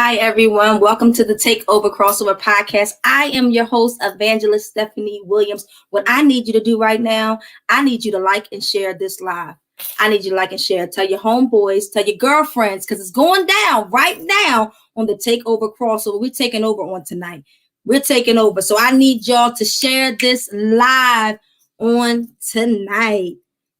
Hi, everyone. Welcome to the Takeover Crossover Podcast. I am your host, Evangelist Stephanie Williams. What I need you to do right now, I need you to like and share this live. I need you to like and share. Tell your homeboys, tell your girlfriends, because it's going down right now on the Takeover Crossover. We're taking over on tonight. We're taking over. So I need y'all to share this live on tonight.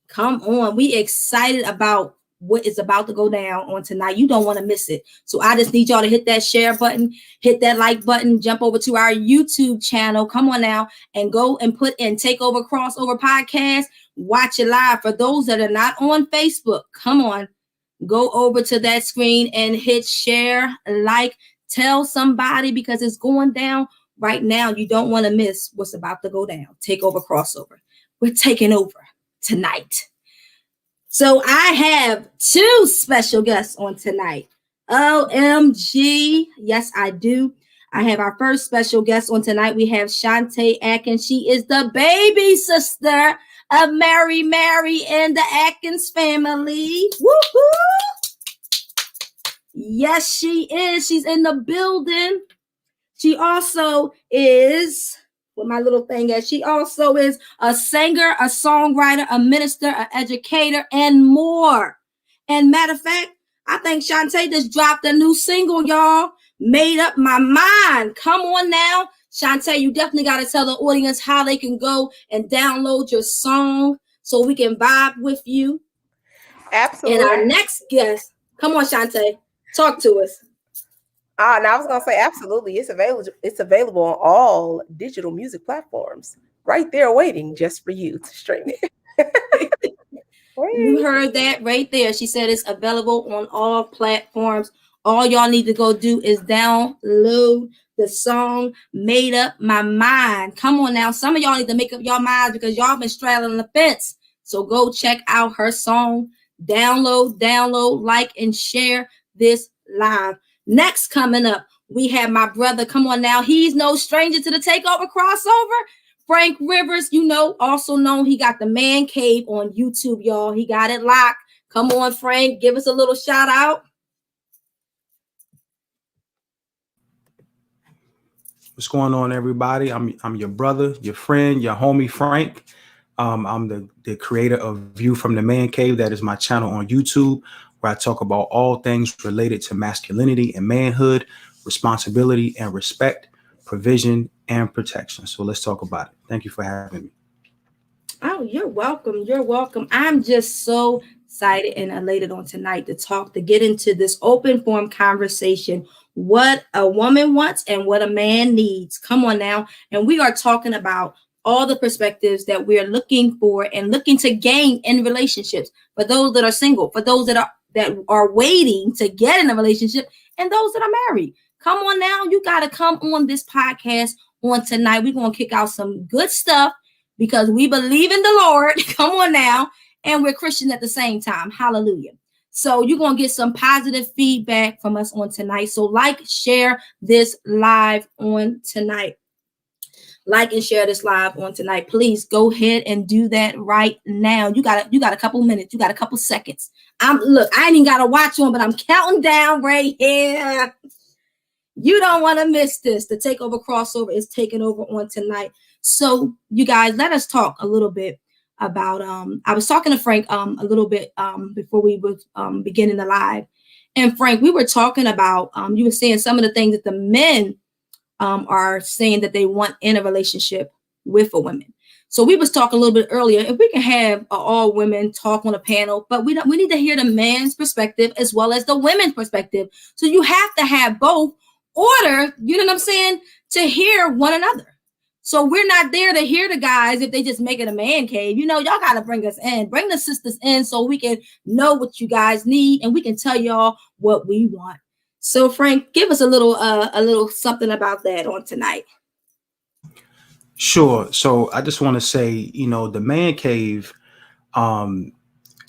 Come on. We excited about what is about to go down on tonight. You don't want to miss it. So I just need y'all to hit that share button, hit that like button, jump over to our YouTube channel. Come on now and go and put in Takeover Crossover Podcast. Watch it live. For those that are not on Facebook, come on, go over to that screen and hit share, like, tell somebody, because it's going down right now. You don't want to miss what's about to go down. Takeover Crossover. We're taking over tonight. So I have two special guests on tonight. OMG. Yes, I do. I have our first special guest on tonight. We have Shanta Atkins. She is the baby sister of Mary and the Atkins family. Woo-hoo! Yes, she is. She's in the building. She also is... with my little thing, as she also is a singer, a songwriter, a minister, an educator, and more. And matter of fact, I think Shanta just dropped a new single, y'all. Made Up My Mind. Come on now. Shanta, you definitely got to tell the audience how they can go and download your song so we can vibe with you. Absolutely. And our next guest, come on, Shanta, talk to us. Now I was gonna say absolutely. It's available on all digital music platforms, right there, waiting just for you to stream it. You heard that right there. She said it's available on all platforms. All y'all need to go do is download the song "Made Up My Mind." Come on now, some of y'all need to make up your minds because y'all been straddling the fence. So go check out her song. Download, like, and share this live. Next, coming up, we have my brother. Come on now. He's no stranger to the Takeover Crossover. Frank Rivers, also known. He got the Man Cave on YouTube, y'all. He got it locked. Come on, Frank. Give us a little shout out. What's going on, everybody? I'm your brother, your friend, your homie, Frank. I'm the creator of View from the Man Cave. That is my channel on YouTube, where I talk about all things related to masculinity and manhood, responsibility and respect, provision and protection. So let's talk about it. Thank you for having me. Oh, you're welcome. You're welcome. I'm just so excited and elated on tonight to get into this open form conversation, what a woman wants and what a man needs. Come on now. And we are talking about all the perspectives that we're looking for and looking to gain in relationships. For those that are single, for those that are waiting to get in a relationship, and those that are married. Come on now. You got to come on this podcast on tonight. We're going to kick out some good stuff because we believe in the Lord. Come on now. And we're Christian at the same time. Hallelujah. So you're going to get some positive feedback from us on tonight. So share this live on tonight. Like and share this live on tonight. Please go ahead and do that right now. You got a couple minutes. You got a couple seconds. I ain't even got to watch on, but I'm counting down right here. You don't want to miss this. The Takeover Crossover is taking over on tonight. So you guys, let us talk a little bit about, I was talking to Frank a little bit before we were beginning the live. And Frank, we were talking about, you were saying some of the things that the men are saying that they want in a relationship with a woman. So we was talking a little bit earlier, if we can have all women talk on a panel, but we need to hear the man's perspective as well as the women's perspective. So you have to have both order, you know what I'm saying, to hear one another. So we're not there to hear the guys if they just make it a man cave. Y'all got to bring us in, bring the sisters in so we can know what you guys need and we can tell y'all what we want. So Frank, give us a little something about that on tonight. Sure. So I just want to say, the Man Cave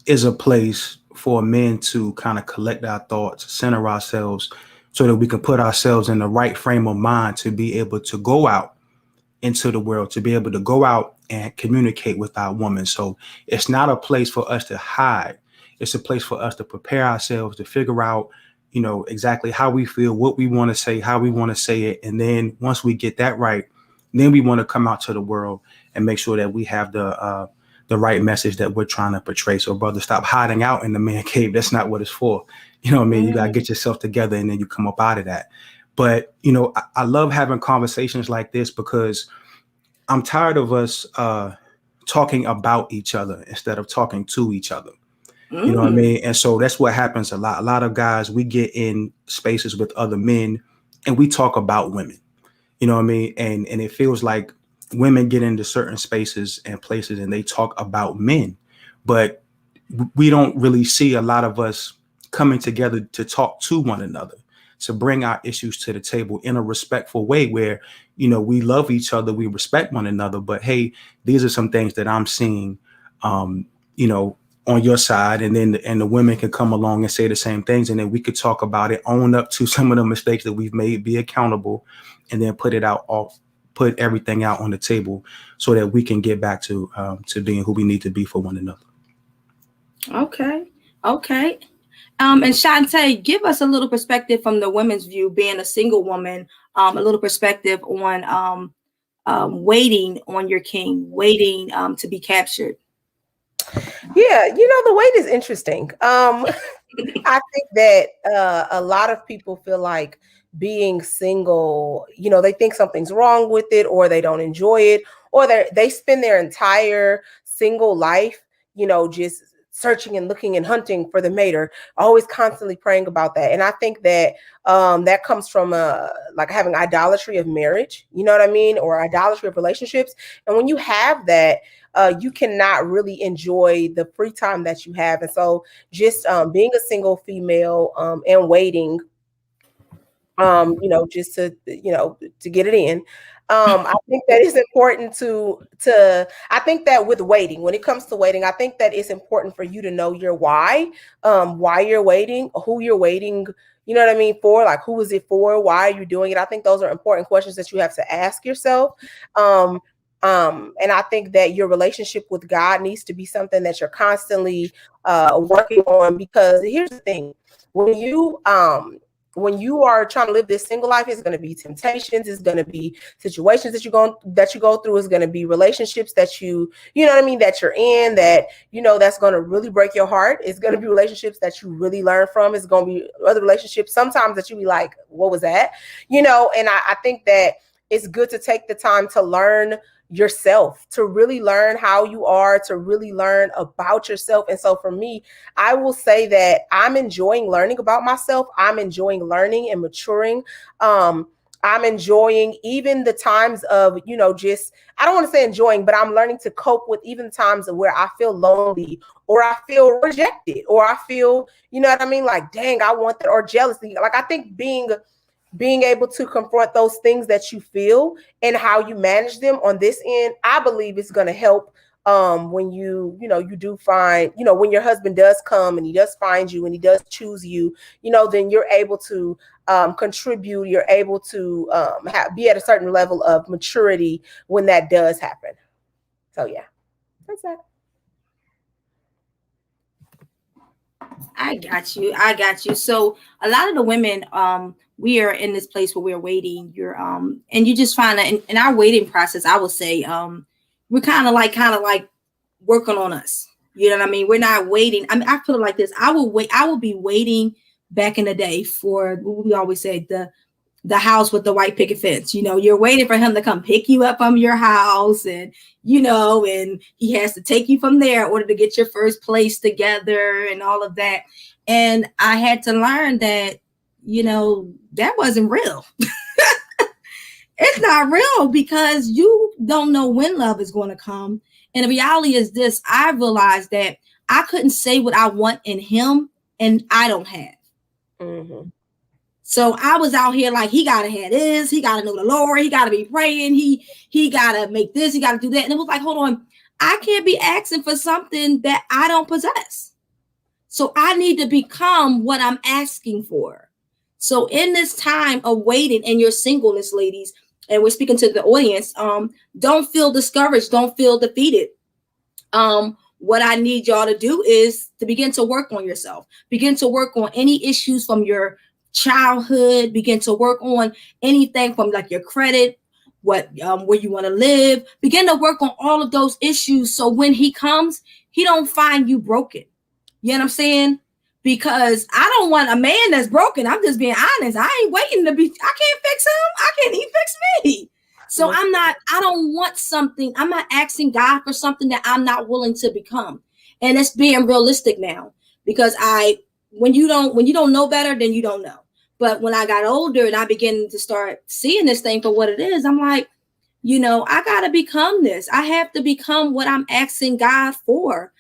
is a place for men to kind of collect our thoughts, center ourselves so that we can put ourselves in the right frame of mind to be able to go out into the world, to be able to go out and communicate with our woman. So it's not a place for us to hide. It's a place for us to prepare ourselves to figure out exactly how we feel, what we want to say, how we want to say it. And then once we get that right, then we want to come out to the world and make sure that we have the right message that we're trying to portray. So brother, stop hiding out in the man cave. That's not what it's for. You know what I mean? You got to get yourself together and then you come up out of that. But, I love having conversations like this because I'm tired of us talking about each other instead of talking to each other. You know what I mean? And so that's what happens a lot. A lot of guys, we get in spaces with other men and we talk about women. You know what I mean? And it feels like women get into certain spaces and places and they talk about men. But we don't really see a lot of us coming together to talk to one another, to bring our issues to the table in a respectful way where, we love each other, we respect one another. But hey, these are some things that I'm seeing, on your side, and then the women can come along and say the same things, and then we could talk about it, own up to some of the mistakes that we've made, be accountable, and then put everything out on the table so that we can get back to being who we need to be for one another. Okay. And Shanta, give us a little perspective from the women's view, being a single woman, a little perspective on waiting on your king, waiting to be captured. Yeah, the wait is interesting. I think that a lot of people feel like being single, they think something's wrong with it, or they don't enjoy it, or they spend their entire single life, just searching and looking and hunting for the mater, always constantly praying about that. And I think that that comes from like having idolatry of marriage, you know what I mean, or idolatry of relationships. And when you have that, you cannot really enjoy the free time that you have. And so just being a single female and waiting, just to get it in. I think that it's important I think that with waiting, when it comes to waiting, I think that it's important for you to know your why you're waiting, who you're waiting, you know what I mean, for, like, who is it for? Why are you doing it? I think those are important questions that you have to ask yourself. And I think that your relationship with God needs to be something that you're constantly working on, because here's the thing, when you are trying to live this single life, it's going to be temptations, it's going to be situations that you go through, it's going to be relationships that you know what I mean, that you're in, that that's going to really break your heart. It's going to be relationships that you really learn from. It's going to be other relationships sometimes that you be like, what was that? And I think that it's good to take the time to learn yourself, to really learn how you are, to really learn about yourself. And so for me, I will say that I'm enjoying learning about myself. I'm enjoying learning and maturing. I'm enjoying even the times of, just, I don't want to say enjoying, but I'm learning to cope with even times where I feel lonely, or I feel rejected, or I feel, you know what I mean, like, dang, I want that, or jealousy. Like, I think being able to confront those things that you feel and how you manage them on this end, I believe it's going to help when you do find, when your husband does come and he does find you and he does choose you, then you're able to contribute, you're able to be at a certain level of maturity when that does happen. So yeah, that's that. I got you. So a lot of the women, we are in this place where we're waiting. And you just find that in our waiting process, I would say, we're kind of like working on us. You know what I mean? We're not waiting. I mean, I put it like this. I will be waiting back in the day for what we always say, the house with the white picket fence. You're waiting for him to come pick you up from your house, and and he has to take you from there in order to get your first place together and all of that. And I had to learn that, that wasn't real. It's not real, because you don't know when love is going to come. And the reality is this: I realized that I couldn't say what I want in him and I don't have. Mm-hmm. So I was out here like, he got to have this, he got to know the Lord, he got to be praying, he got to make this, he got to do that. And it was like, hold on, I can't be asking for something that I don't possess. So I need to become what I'm asking for. So in this time of waiting and your singleness, ladies, and we're speaking to the audience, don't feel discouraged, don't feel defeated. what I need y'all to do is to begin to work on yourself, begin to work on any issues from your childhood, begin to work on anything from like your credit, what where you want to live, begin to work on all of those issues. So when he comes, he don't find you broken. You know what I'm saying? Because I don't want a man that's broken. I'm just being honest. I ain't waiting to be, I can't fix him. I can't even fix me. So I don't want something, I'm not asking God for something that I'm not willing to become. And it's being realistic now. Because when you don't know better, then you don't know. But when I got older and I began to start seeing this thing for what it is, I'm like, I gotta become this. I have to become what I'm asking God for.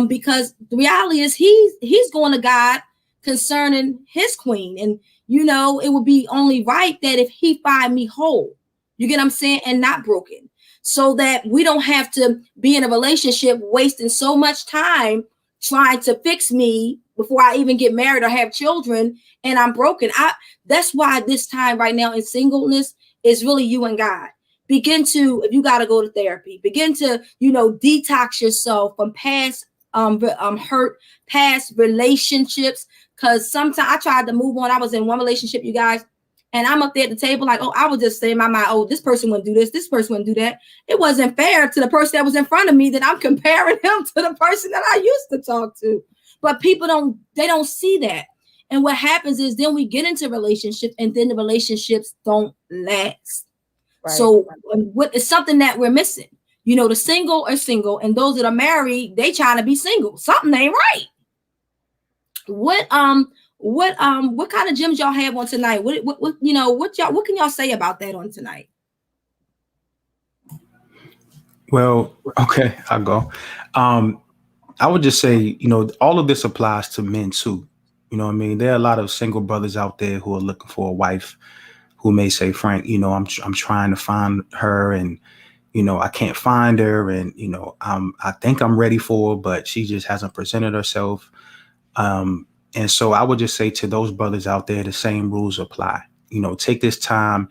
Because the reality is he's going to God concerning his queen. And it would be only right that if he find me whole, you get what I'm saying, and not broken, so that we don't have to be in a relationship wasting so much time trying to fix me before I even get married or have children and I'm broken. That's why this time right now in singleness is really you and God. Begin to, if you got to go to therapy, begin to, detox yourself from past hurt, past relationships. Because sometimes I tried to move on. I was in one relationship, you guys, and I'm up there at the table like, oh, I was just saying in my mind, oh, this person wouldn't do this person wouldn't do that. It wasn't fair to the person that was in front of me that I'm comparing him to the person that I used to talk to. But people don't see that. And what happens is then we get into relationships and then the relationships don't last. Right. So what is something that we're missing? The single are single, and those that are married, they trying to be single. Something ain't right. What kind of gems y'all have on tonight? What can y'all say about that on tonight? Well, okay, I'll go. I would just say, all of this applies to men too. You know what I mean? There are a lot of single brothers out there who are looking for a wife who may say, Frank, I'm trying to find her, and I can't find her, and I think I'm ready for her, but she just hasn't presented herself. And so I would just say to those brothers out there, the same rules apply. Take this time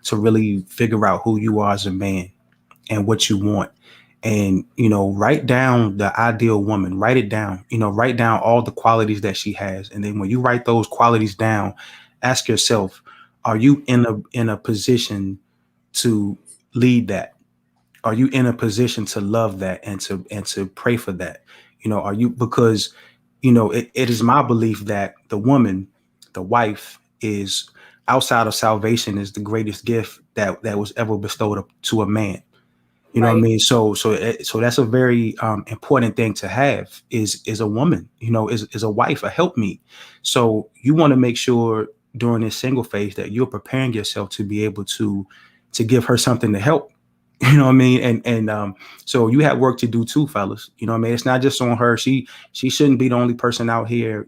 to really figure out who you are as a man and what you want. And, write down the ideal woman, write it down, write down all the qualities that she has. And then when you write those qualities down, ask yourself, are you in a position to lead that? Are you in a position to love that and to pray for that? Are you, because, it is my belief that the woman, the wife, is outside of salvation is the greatest gift that was ever bestowed to a man. You know what I mean? So that's a very important thing to have is a woman, is a wife, a helpmeet. So you want to make sure during this single phase that you're preparing yourself to be able to give her something to help. You know what I mean? And so you have work to do too, fellas. You know what I mean? It's not just on her. She shouldn't be the only person out here,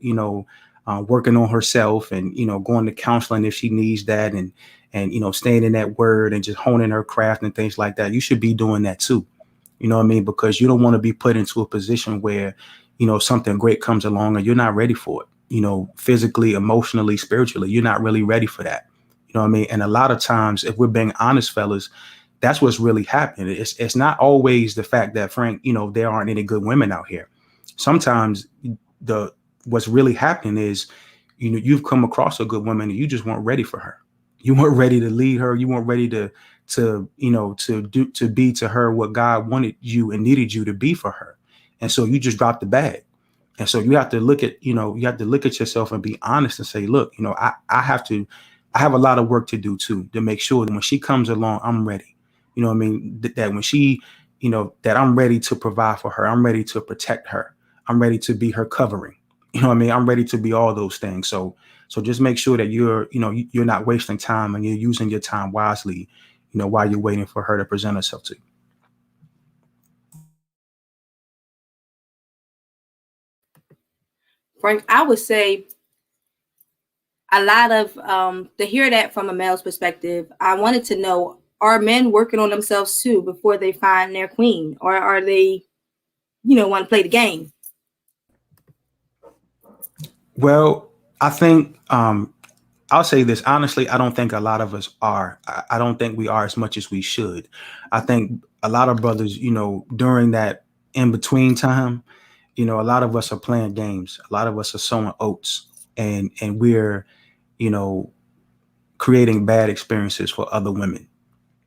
working on herself and, going to counseling if she needs that and staying in that word and just honing her craft and things like that. You should be doing that too. You know what I mean? Because you don't want to be put into a position where, something great comes along and you're not ready for it, physically, emotionally, spiritually. You're not really ready for that. You know what I mean? And a lot of times, if we're being honest, fellas, that's what's really happening. It's not always the fact that, Frank, there aren't any good women out here. Sometimes what's really happening is, you've come across a good woman and you just weren't ready for her. You weren't ready to lead her. You weren't ready to be to her what God wanted you and needed you to be for her. And so you just dropped the bag. And so you have to look at yourself and be honest and say, look, I have a lot of work to do too, to make sure that when she comes along, I'm ready. You know what I mean? That when she, that I'm ready to provide for her. I'm ready to protect her. I'm ready to be her covering. You know what I mean? I'm ready to be all those things. So just make sure that you're not wasting time and you're using your time wisely, while you're waiting for her to present herself to you. Frank, I would say a lot of to hear that from a male's perspective, I wanted to know, are men working on themselves too before they find their queen, or are they, want to play the game? Well, I think I'll say this honestly. I don't think a lot of us are. I don't think we are as much as we should. I think a lot of brothers, during that in between time, a lot of us are playing games. A lot of us are sowing oats, and we're, you know, creating bad experiences for other women.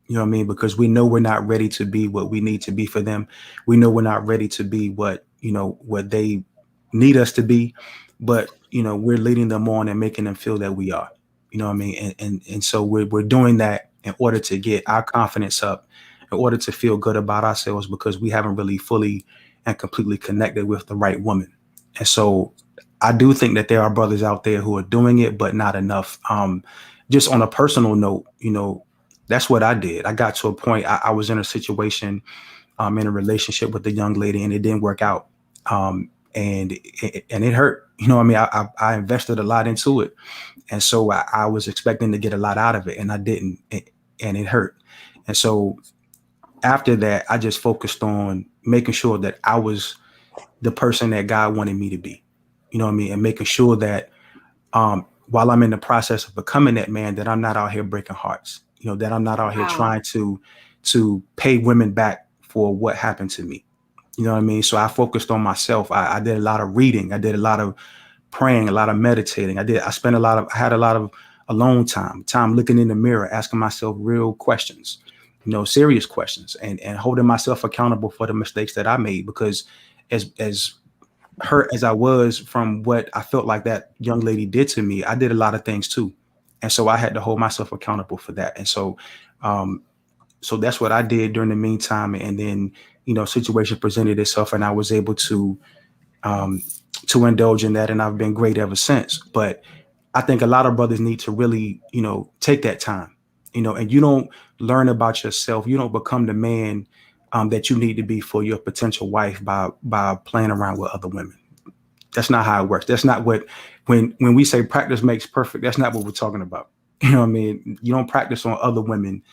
You know what I mean? Because we know we're not ready to be what we need to be for them. We know we're not ready to be what they need us to be, but we're leading them on and making them feel that we are. You know what I mean? And so we're doing that in order to get our confidence up, in order to feel good about ourselves, because we haven't really fully and completely connected with the right woman. And so I do think that there are brothers out there who are doing it, but not enough. Just on a personal note, that's what I did. I got to a point. I was in a situation, in a relationship with a young lady, and it didn't work out. And it hurt. What I mean, I invested a lot into it, and so I was expecting to get a lot out of it, and I didn't, and it hurt. And so after that, I just focused on making sure that I was the person that God wanted me to be. You know what I mean, and making sure that while I'm in the process of becoming that man, that I'm not out here breaking hearts. That I'm not out here Wow. trying to pay women back for what happened to me. You know what I mean? So I focused on myself. I did a lot of reading. I did a lot of praying, a lot of meditating. I had a lot of alone time looking in the mirror, asking myself real questions, serious questions, and holding myself accountable for the mistakes that I made. Because as hurt as I was from what I felt like that young lady did to me, I did a lot of things too. And so I had to hold myself accountable for that. And so that's what I did during the meantime. And then, situation presented itself, and I was able um, to indulge in that. And I've been great ever since. But I think a lot of brothers need to really, take that time, and you don't learn about yourself. You don't become the man that you need to be for your potential wife by playing around with other women. That's not how it works. That's not what, when we say practice makes perfect, that's not what we're talking about. You know what I mean? You don't practice on other women,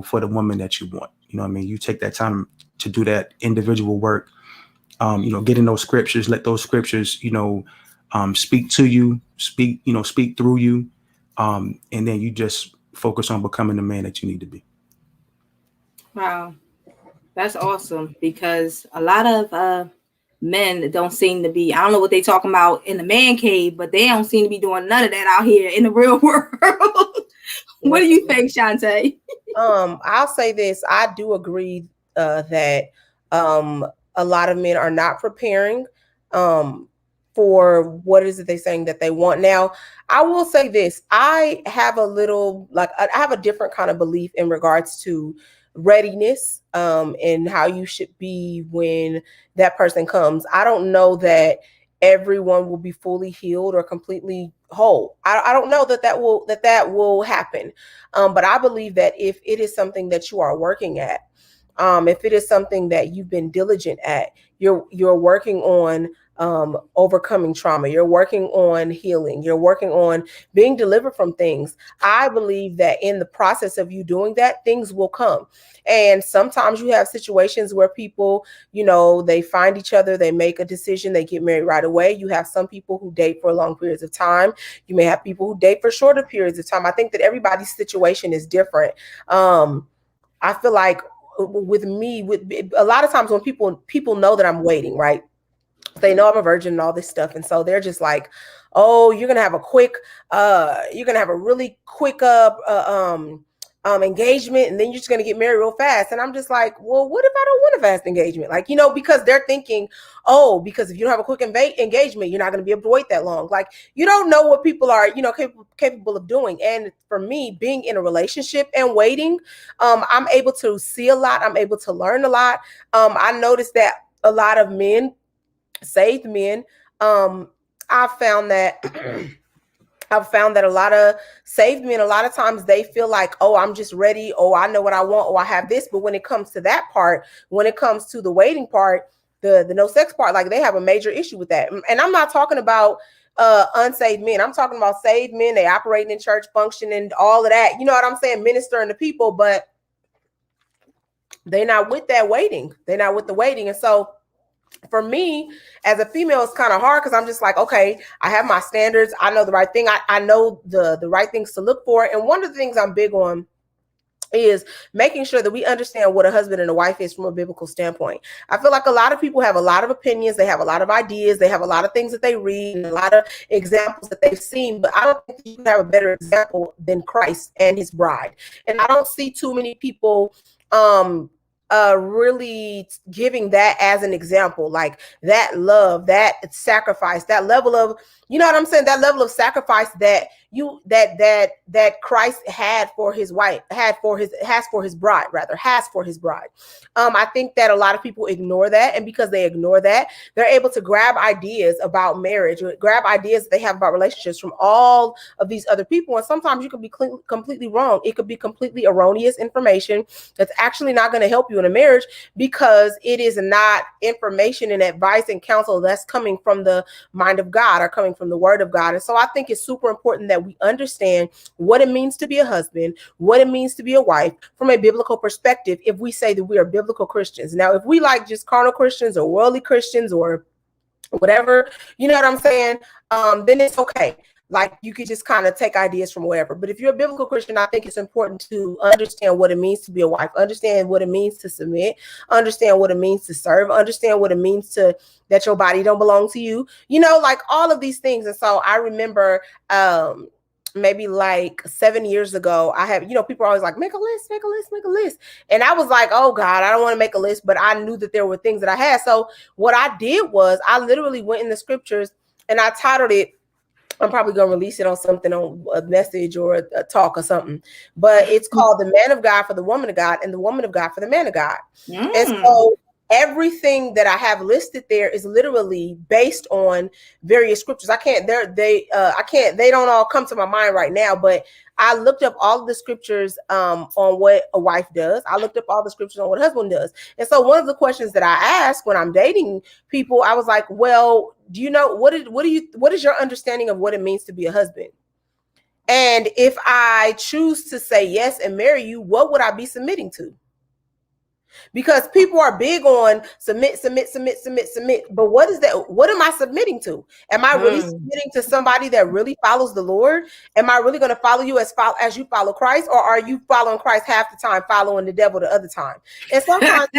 for the woman that you want. You know what I mean? You take that time to do that individual work, get in those scriptures, let those scriptures, speak to you, speak through you. And then you just focus on becoming the man that you need to be. Wow. That's awesome, because a lot of men don't seem to be, I don't know what they talking about in the man cave, but they don't seem to be doing none of that out here in the real world. What do you think, Shanta? I'll say this. I do agree that a lot of men are not preparing for what is it they're saying that they want. Now, I will say this. I have I have a different kind of belief in regards to readiness and how you should be when that person comes. I don't know that everyone will be fully healed or completely whole. I don't know that will happen. But I believe that if it is something that you are working at, if it is something that you've been diligent at, you're working on overcoming trauma, you're working on healing, you're working on being delivered from things. I believe that in the process of you doing that, things will come. And sometimes you have situations where people, they find each other, they make a decision, they get married right away. You have some people who date for long periods of time. You may have people who date for shorter periods of time. I think that everybody's situation is different. I feel like with a lot of times when people know that I'm waiting, right? They know I'm a virgin and all this stuff. And so they're just like, oh, you're going to have a really quick engagement, and then you're just going to get married real fast. And I'm just like, well, what if I don't want a fast engagement? Like, because they're thinking, oh, because if you don't have a quick engagement, you're not going to be able to wait that long. Like, you don't know what people are, capable of doing. And for me, being in a relationship and waiting, I'm able to see a lot. I'm able to learn a lot. I noticed that a lot of men, saved men, I've found that a lot of saved men, a lot of times they feel like, oh, I'm just ready. Oh, I know what I want. Oh, I have this. But when it comes to that part, when it comes to the waiting part, the no sex part, like they have a major issue with that. And I'm not talking about unsaved men. I'm talking about saved men. They operating in church, functioning, all of that. You know what I'm saying? Ministering to people, but they're not with that waiting. They're not with the waiting. And so for me as a female, it's kind of hard because I'm just like, okay, I have my standards. I know the right thing. I know the right things to look for. And one of the things I'm big on is making sure that we understand what a husband and a wife is from a biblical standpoint. I feel like a lot of people have a lot of opinions, they have a lot of ideas, they have a lot of things that they read, and a lot of examples that they've seen, but I don't think you can have a better example than Christ and his bride. And I don't see too many people really giving that as an example, like that love, that sacrifice, that level of, you know what I'm saying, that level of sacrifice that Christ had for his wife, has for his bride. I think that a lot of people ignore that, and because they ignore that, they're able to grab ideas about marriage, or grab ideas that they have about relationships from all of these other people, and sometimes you could be completely wrong. It could be completely erroneous information that's actually not going to help you in a marriage, because it is not information and advice and counsel that's coming from the mind of God or coming from the word of God. And so I think it's super important that we understand what it means to be a husband, what it means to be a wife from a biblical perspective, if we say that we are biblical Christians. Now, if we like just carnal Christians or worldly Christians or whatever, you know what I'm saying, then it's okay. Like, you could just kind of take ideas from wherever. But if you're a biblical Christian, I think it's important to understand what it means to be a wife, understand what it means to submit, understand what it means to serve, understand what it means to that your body don't belong to you, you know, like all of these things. And so I remember maybe like 7 years ago, I have, you know, people are always like, make a list, make a list, make a list. And I was like, oh God, I don't want to make a list, but I knew that there were things that I had. So what I did was I literally went in the scriptures and I titled it, I'm probably going to release it on something, on a message or a talk or something, but it's called The Man of God for the Woman of God and the Woman of God for the Man of God. And so everything that I have listed there is literally based on various scriptures. They don't all come to my mind right now, but I looked up all of the scriptures on what a wife does. I looked up all the scriptures on what a husband does. And so one of the questions that I ask when I'm dating people, I was like, well, do you know what is your understanding of what it means to be a husband? And if I choose to say yes and marry you, what would I be submitting to? Because people are big on submit. But what is that? What am I submitting to? Am I really submitting to somebody that really follows the Lord? Am I really going to follow you as you follow Christ? Or are you following Christ half the time, following the devil the other time? And sometimes,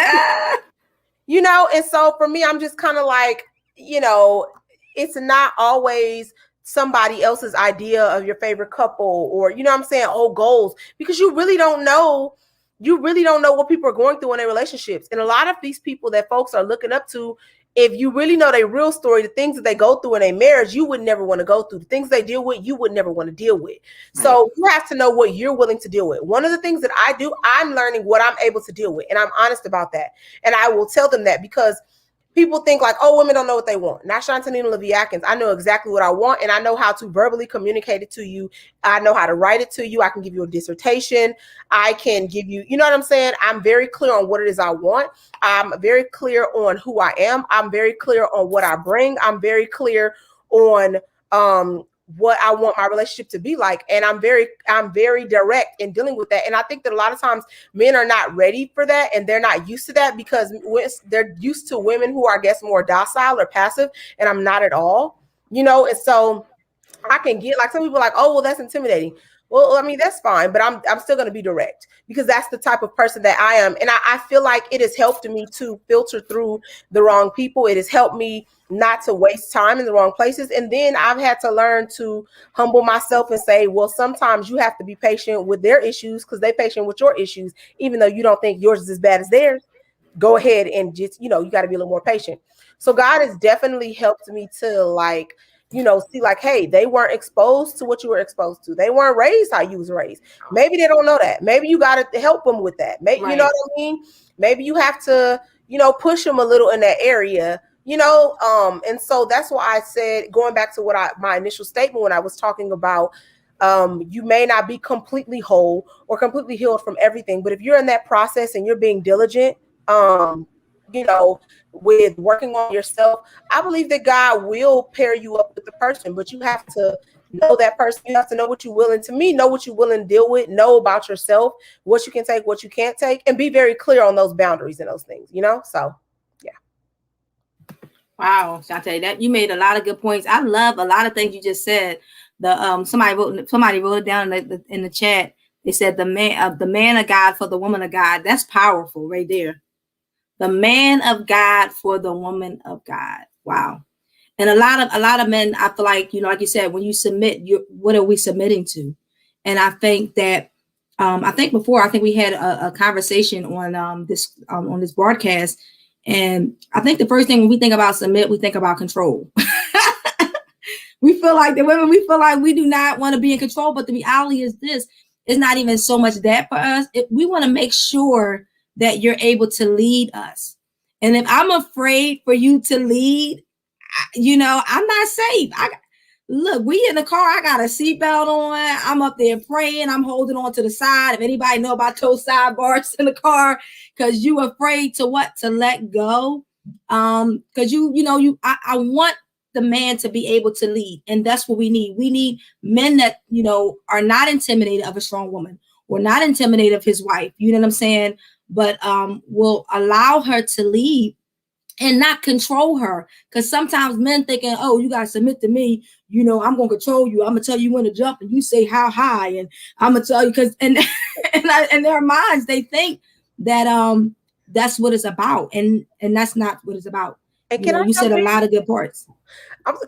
you know, and so for me, I'm just kind of like, you know, it's not always somebody else's idea of your favorite couple, or, you know what I'm saying, old goals, because you really don't know what people are going through in their relationships. And a lot of these people that folks are looking up to, if you really know their real story, the things that they go through in a marriage, you would never want to go through. The things they deal with, you would never want to deal with. Right. So you have to know what you're willing to deal with. One of the things that I do, I'm learning what I'm able to deal with. And I'm honest about that. And I will tell them that, because people think like, oh, women don't know what they want. Not Shanta Atkins. I know exactly what I want, and I know how to verbally communicate it to you. I know how to write it to you. I can give you a dissertation. I can give you, you know what I'm saying? I'm very clear on what it is I want. I'm very clear on who I am. I'm very clear on what I bring. I'm very clear on what I want my relationship to be like. And I'm very direct in dealing with that. And I think that a lot of times men are not ready for that, and they're not used to that, because they're used to women who are, I guess, more docile or passive, and I'm not at all, you know. And so I can get, like, some people are like, oh, well, that's intimidating. Well, I mean, that's fine, but I'm still going to be direct, because that's the type of person that I am. And I feel like it has helped me to filter through the wrong people. It has helped me not to waste time in the wrong places. And then I've had to learn to humble myself and say, well, sometimes you have to be patient with their issues, because they're patient with your issues, even though you don't think yours is as bad as theirs. Go ahead and just, you know, you got to be a little more patient. So God has definitely helped me to, like, you know, see, like, hey, they weren't exposed to what you were exposed to. They weren't raised how you was raised. Maybe they don't know that. Maybe you got to help them with that. Maybe, right. You know what I mean? Maybe you have to, you know, push them a little in that area, you know? And so that's why I said, going back to my initial statement when I was talking about, you may not be completely whole or completely healed from everything, but if you're in that process and you're being diligent, you know, with working on yourself, I believe that God will pair you up with the person, but you have to know that person. You have to know what you're willing know what you're willing to deal with, know about yourself, what you can take, what you can't take, and be very clear on those boundaries and those things, you know? So, yeah. Wow, Shanta, that you made a lot of good points. I love a lot of things you just said. The somebody wrote it down in the chat. They said the man of God for the woman of God. That's powerful right there. The man of God for the woman of God. Wow. And a lot of men, I feel like, like you said, when you submit, what are we submitting to? And I think that I think we had a conversation on this broadcast, and I think the first thing when we think about submit, we think about control. We feel like the women, we feel like we do not want to be in control, but the reality is this: it's not even so much that for us. We want to make sure that you're able to lead us. And if I'm afraid for you to lead, I'm not safe. Look, we in the car, I got a seatbelt on. I'm up there praying. I'm holding on to the side. If anybody know about those sidebars in the car, because you afraid to let go. Because I want the man to be able to lead. And that's what we need. We need men that, are not intimidated of a strong woman, or not intimidated of his wife. You know what I'm saying? But will allow her to lead and not control her. Because sometimes men thinking, oh, you got to submit to me. I'm going to control you. I'm going to tell you when to jump and you say how high. And I'm going to tell you because in their minds, they think that that's what it's about. And that's not what it's about. And you said a lot of good parts.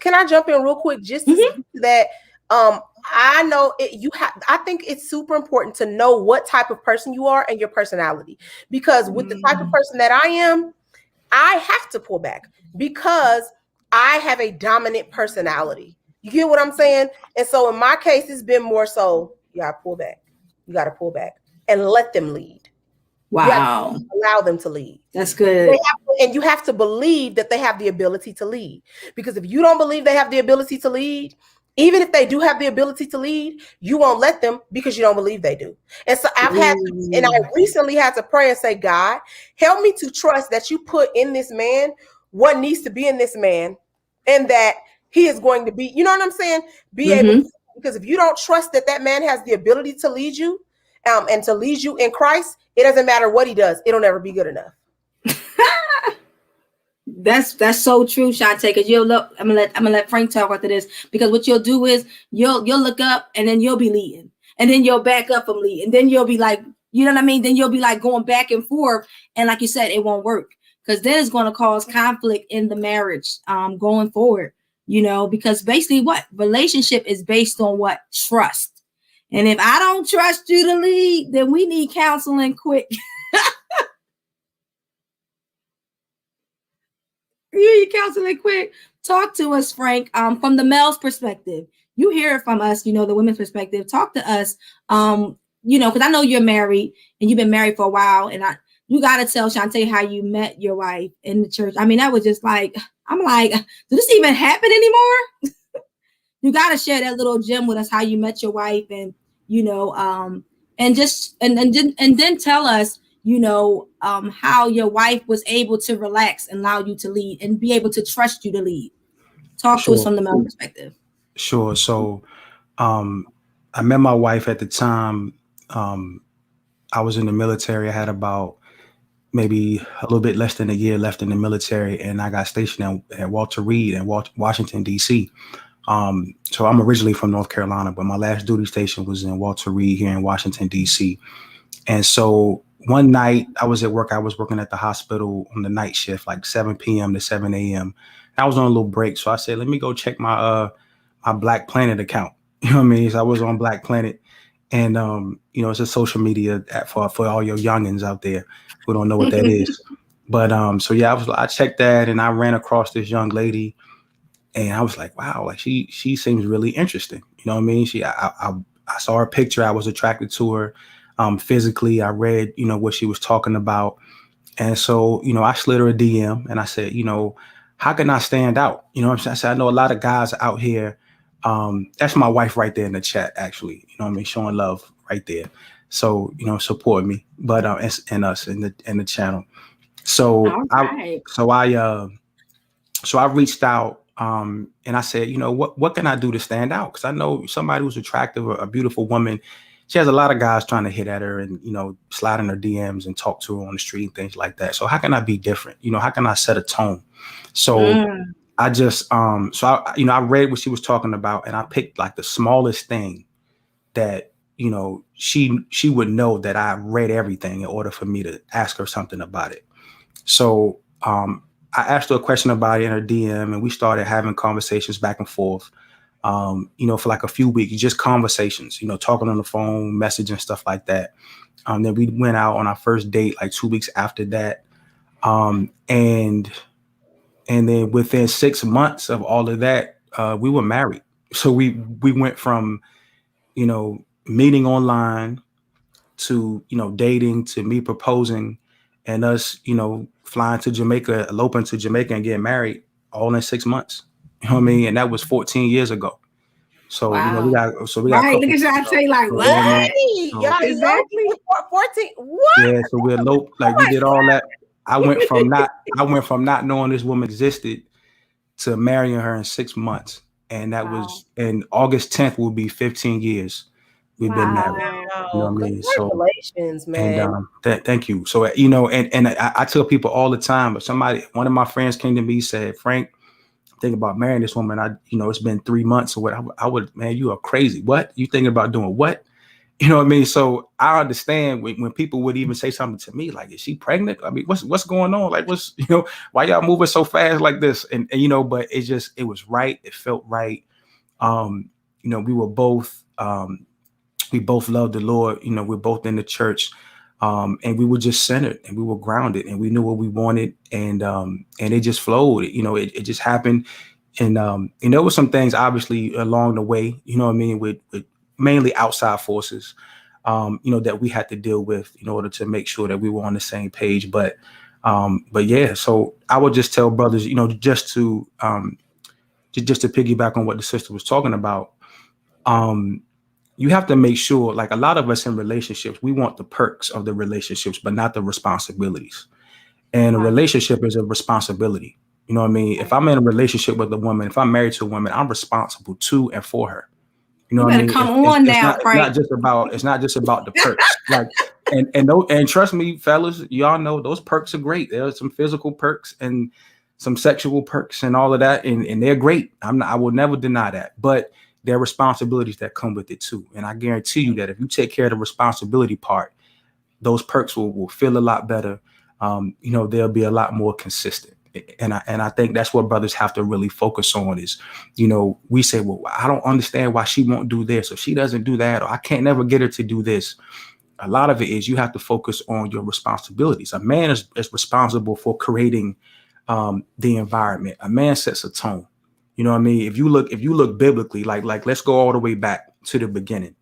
Can I jump in real quick just to speak to that? I know I think it's super important to know what type of person you are and your personality, because with the type of person that I am, I have to pull back because I have a dominant personality. You get what I'm saying? And so in my case, it's been more so, you gotta pull back. You gotta pull back and let them lead. Wow. Allow them to lead. That's good. And you have to believe that they have the ability to lead. Because if you don't believe they have the ability to lead, even if they do have the ability to lead, you won't let them because you don't believe they do. And so I recently had to pray and say, God, help me to trust that you put in this man what needs to be in this man, and that he is going to be, you know what I'm saying? Be able to, because if you don't trust that man has the ability to lead you, and to lead you in Christ, it doesn't matter what he does. It'll never be good enough. That's so true, Shanta. Because you'll look, I'm gonna let Frank talk after this. Because what you'll do is you'll look up and then you'll be leading, and then you'll back up from leading, and then you'll be like, you know what I mean? Then you'll be like going back and forth, and like you said, it won't work, because then it's going to cause conflict in the marriage going forward. Because basically, what relationship is based on what? Trust. And if I don't trust you to lead, then we need counseling quick. You counseling quick. Talk to us, Frank, from the male's perspective. You hear it from us, the women's perspective. Talk to us, because I know you're married and you've been married for a while. And you got to tell Shanta how you met your wife in the church. I mean, that was just like, I'm like, does this even happen anymore? You got to share that little gem with us, how you met your wife, and, and then tell us, how your wife was able to relax and allow you to lead and be able to trust you to lead. Talk to us from the male perspective. Sure. So I met my wife at the time. I was in the military. I had about maybe a little bit less than a year left in the military, and I got stationed at Walter Reed in Washington, D.C. So I'm originally from North Carolina, but my last duty station was in Walter Reed here in Washington, D.C. And so one night I was at work. I was working at the hospital on the night shift, like 7 p.m. to 7 a.m. I was on a little break. So I said, let me go check my my Black Planet account. You know what I mean? So I was on Black Planet. And, it's a social media app for all your youngins out there who don't know what that is. But so, yeah, I checked that and I ran across this young lady. And I was like, wow, like she seems really interesting. You know what I mean? I saw her picture. I was attracted to her. Physically, I read, what she was talking about. And so, I slid her a DM and I said, how can I stand out? You know what I'm saying? I said, I know a lot of guys out here. That's my wife right there in the chat, actually. You know what I mean? Showing love right there. So, support me, but and us in the channel. So right. I reached out and I said, what can I do to stand out? Because I know somebody who's attractive, a beautiful woman. She has a lot of guys trying to hit at her and, slide in her DMs and talk to her on the street and things like that. So how can I be different? How can I set a tone? So I just, I read what she was talking about and I picked like the smallest thing that, you know, she would know that I read everything in order for me to ask her something about it. So I asked her a question about it in her DM, and we started having conversations back and forth. You know, for like a few weeks, just conversations, you know, talking on the phone, messaging, stuff like that. Then we went out on our first date like 2 weeks after that. And then within 6 months of all of that, we were married. So we went from, you know, meeting online to, you know, dating to me proposing and us, you know, flying to Jamaica, eloping to Jamaica and getting married all in 6 months. You know what I mean? And that was 14 years ago. So, you know, Wow. we got a Right. Look couple, at you y'all say like, know what I what? mean? Hey, So, y'all eloped Exactly. with 14. What? yeah, so we eloped, like we did all that. I went from not knowing this woman existed to marrying her in 6 months. And that Wow. was in August 10th will be 15 years we've been married. Wow. You know Wow. what I mean? So Congratulations, and man. thank you. So you know, and I tell people all the time, but one of my friends came to me, said, Frank, think about marrying this woman. You know, it's been 3 months or what. I would, man, you are crazy. What? You thinking about doing what? You know what I mean? So I understand when people would even say something to me like, is she pregnant? I mean, what's going on? Like, you know, why y'all moving so fast like this? And you know, but it was right. It felt right. You know, we both loved the Lord. You know, we're both in the church. And we were just centered and we were grounded and we knew what we wanted. And it just flowed. You know, it just happened. And there were some things obviously along the way, you know what I mean, with mainly outside forces, you know, that we had to deal with in order to make sure that we were on the same page. But yeah, so I would just tell brothers, you know, just to piggyback on what the sister was talking about. You have to make sure, like a lot of us in relationships, we want the perks of the relationships, but not the responsibilities. And a Wow. relationship is a responsibility. You know what I mean? If I'm in a relationship with a woman, if I'm married to a woman, I'm responsible to and for her. You know You what I better mean? come on now, Frank. It's not just about the perks. Like, and trust me, fellas, y'all know those perks are great. There are some physical perks and some sexual perks and all of that, and they're great. I will never deny that. But there are responsibilities that come with it too. And I guarantee you that if you take care of the responsibility part, those perks will feel a lot better. You know, they'll be a lot more consistent. And I think that's what brothers have to really focus on is, you know, we say, well, I don't understand why she won't do this or she doesn't do that, or I can't never get her to do this. A lot of it is you have to focus on your responsibilities. A man is responsible for creating the environment. A man sets a tone. You know what I mean? If you look biblically, like let's go all the way back to the beginning.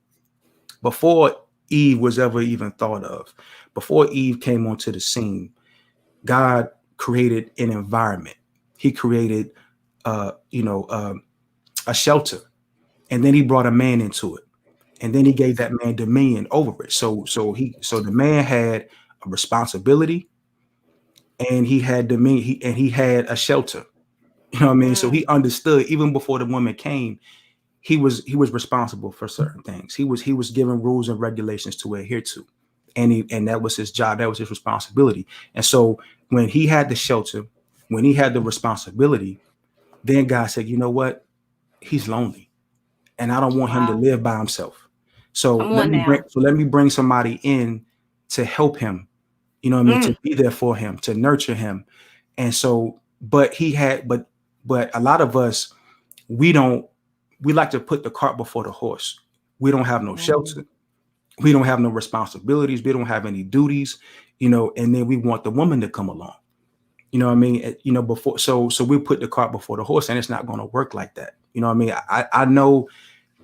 Before Eve was ever even thought of, before Eve came onto the scene, God created an environment. He created, a shelter, and then he brought a man into it, and then he gave that man dominion over it. So the man had a responsibility, and he had dominion, he had a shelter. You know what I mean? So he understood even before the woman came, he was responsible for certain things. He was given rules and regulations to adhere to, and that was his job. That was his responsibility. And so when he had the shelter, when he had the responsibility, then God said, you know what? He's lonely, and I don't want him to Wow. live by himself. So Come on now. let me bring somebody in to help him. You know what I mean? To be there for him, to nurture him. And so, but a lot of us, we like to put the cart before the horse. We don't have no shelter. We don't have no responsibilities. We don't have any duties, you know, and then we want the woman to come along. You know what I mean? You know, before, so we put the cart before the horse, and it's not going to work like that. You know what I mean? I know,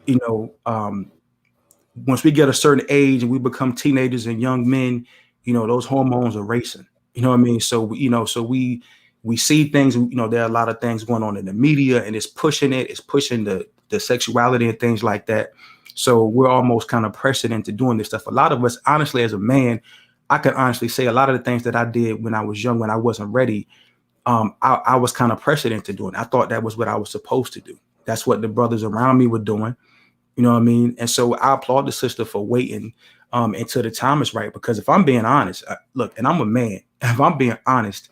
you know, once we get a certain age and we become teenagers and young men, you know, those hormones are racing. You know what I mean? So, you know, so we see things, you know, there are a lot of things going on in the media, and it's pushing the sexuality and things like that. So we're almost kind of pressured into doing this stuff. A lot of us, honestly, as a man, I can honestly say a lot of the things that I did when I was young, when I wasn't ready, I was kind of pressured into doing. I thought that was what I was supposed to do. That's what the brothers around me were doing. You know what I mean? And so I applaud the sister for waiting until the time is right. Because if I'm being honest, look, and I'm a man, if I'm being honest,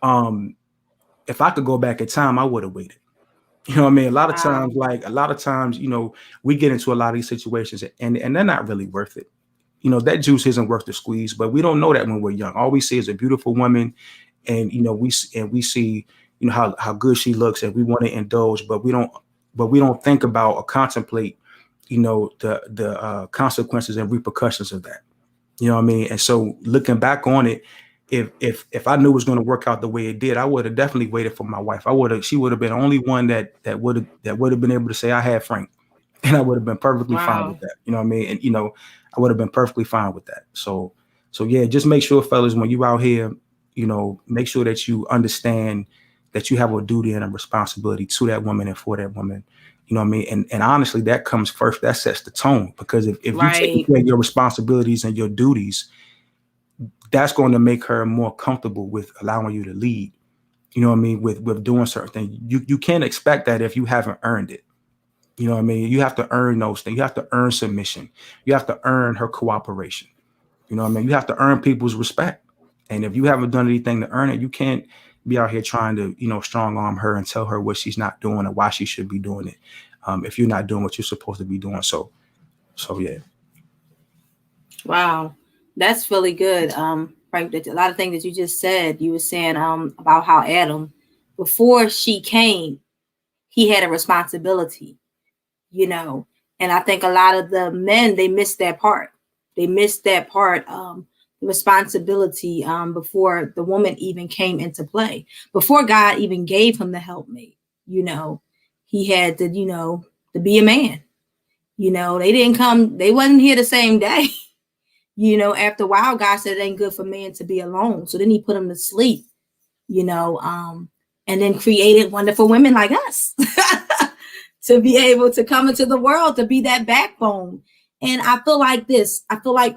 if I could go back in time, I would have waited. You know what I mean? Wow. A lot of times, you know, we get into a lot of these situations and they're not really worth it. You know, that juice isn't worth the squeeze, but we don't know that when we're young. All we see is a beautiful woman, and you know, we see, you know, how good she looks, and we want to indulge, but we don't think about or contemplate, you know, the consequences and repercussions of that. You know what I mean? And so looking back on it, if I knew it was going to work out the way it did, I would have definitely waited for my wife. She would have been the only one that would have been able to say I had Frank, and I would have been perfectly fine Wow. with that. You know what I mean? And you know, I would have been perfectly fine with that. So yeah, just make sure, fellas, when you out here, you know, make sure that you understand that you have a duty and a responsibility to that woman and for that woman. You know what I mean? And honestly, that comes first. That sets the tone, because if you take Right. care of your responsibilities and your duties, that's going to make her more comfortable with allowing you to lead. You know what I mean? With doing certain things. You can't expect that if you haven't earned it. You know what I mean? You have to earn those things. You have to earn submission. You have to earn her cooperation. You know what I mean? You have to earn people's respect. And if you haven't done anything to earn it, you can't be out here trying to, you know, strong arm her and tell her what she's not doing or why she should be doing it. If you're not doing what you're supposed to be doing. So yeah. Wow. That's really good. Frank, a lot of things that you just said, you were saying about how Adam, before she came, he had a responsibility, you know. And I think a lot of the men, they missed that part. They missed that part, the responsibility, before the woman even came into play, before God even gave him the helpmate. You know, he had to, you know, to be a man. You know, they didn't come, they wasn't here the same day. You know, after a while, God said it ain't good for man to be alone. So then he put him to sleep, you know, and then created wonderful women like us to be able to come into the world, to be that backbone. And I feel like this, I feel like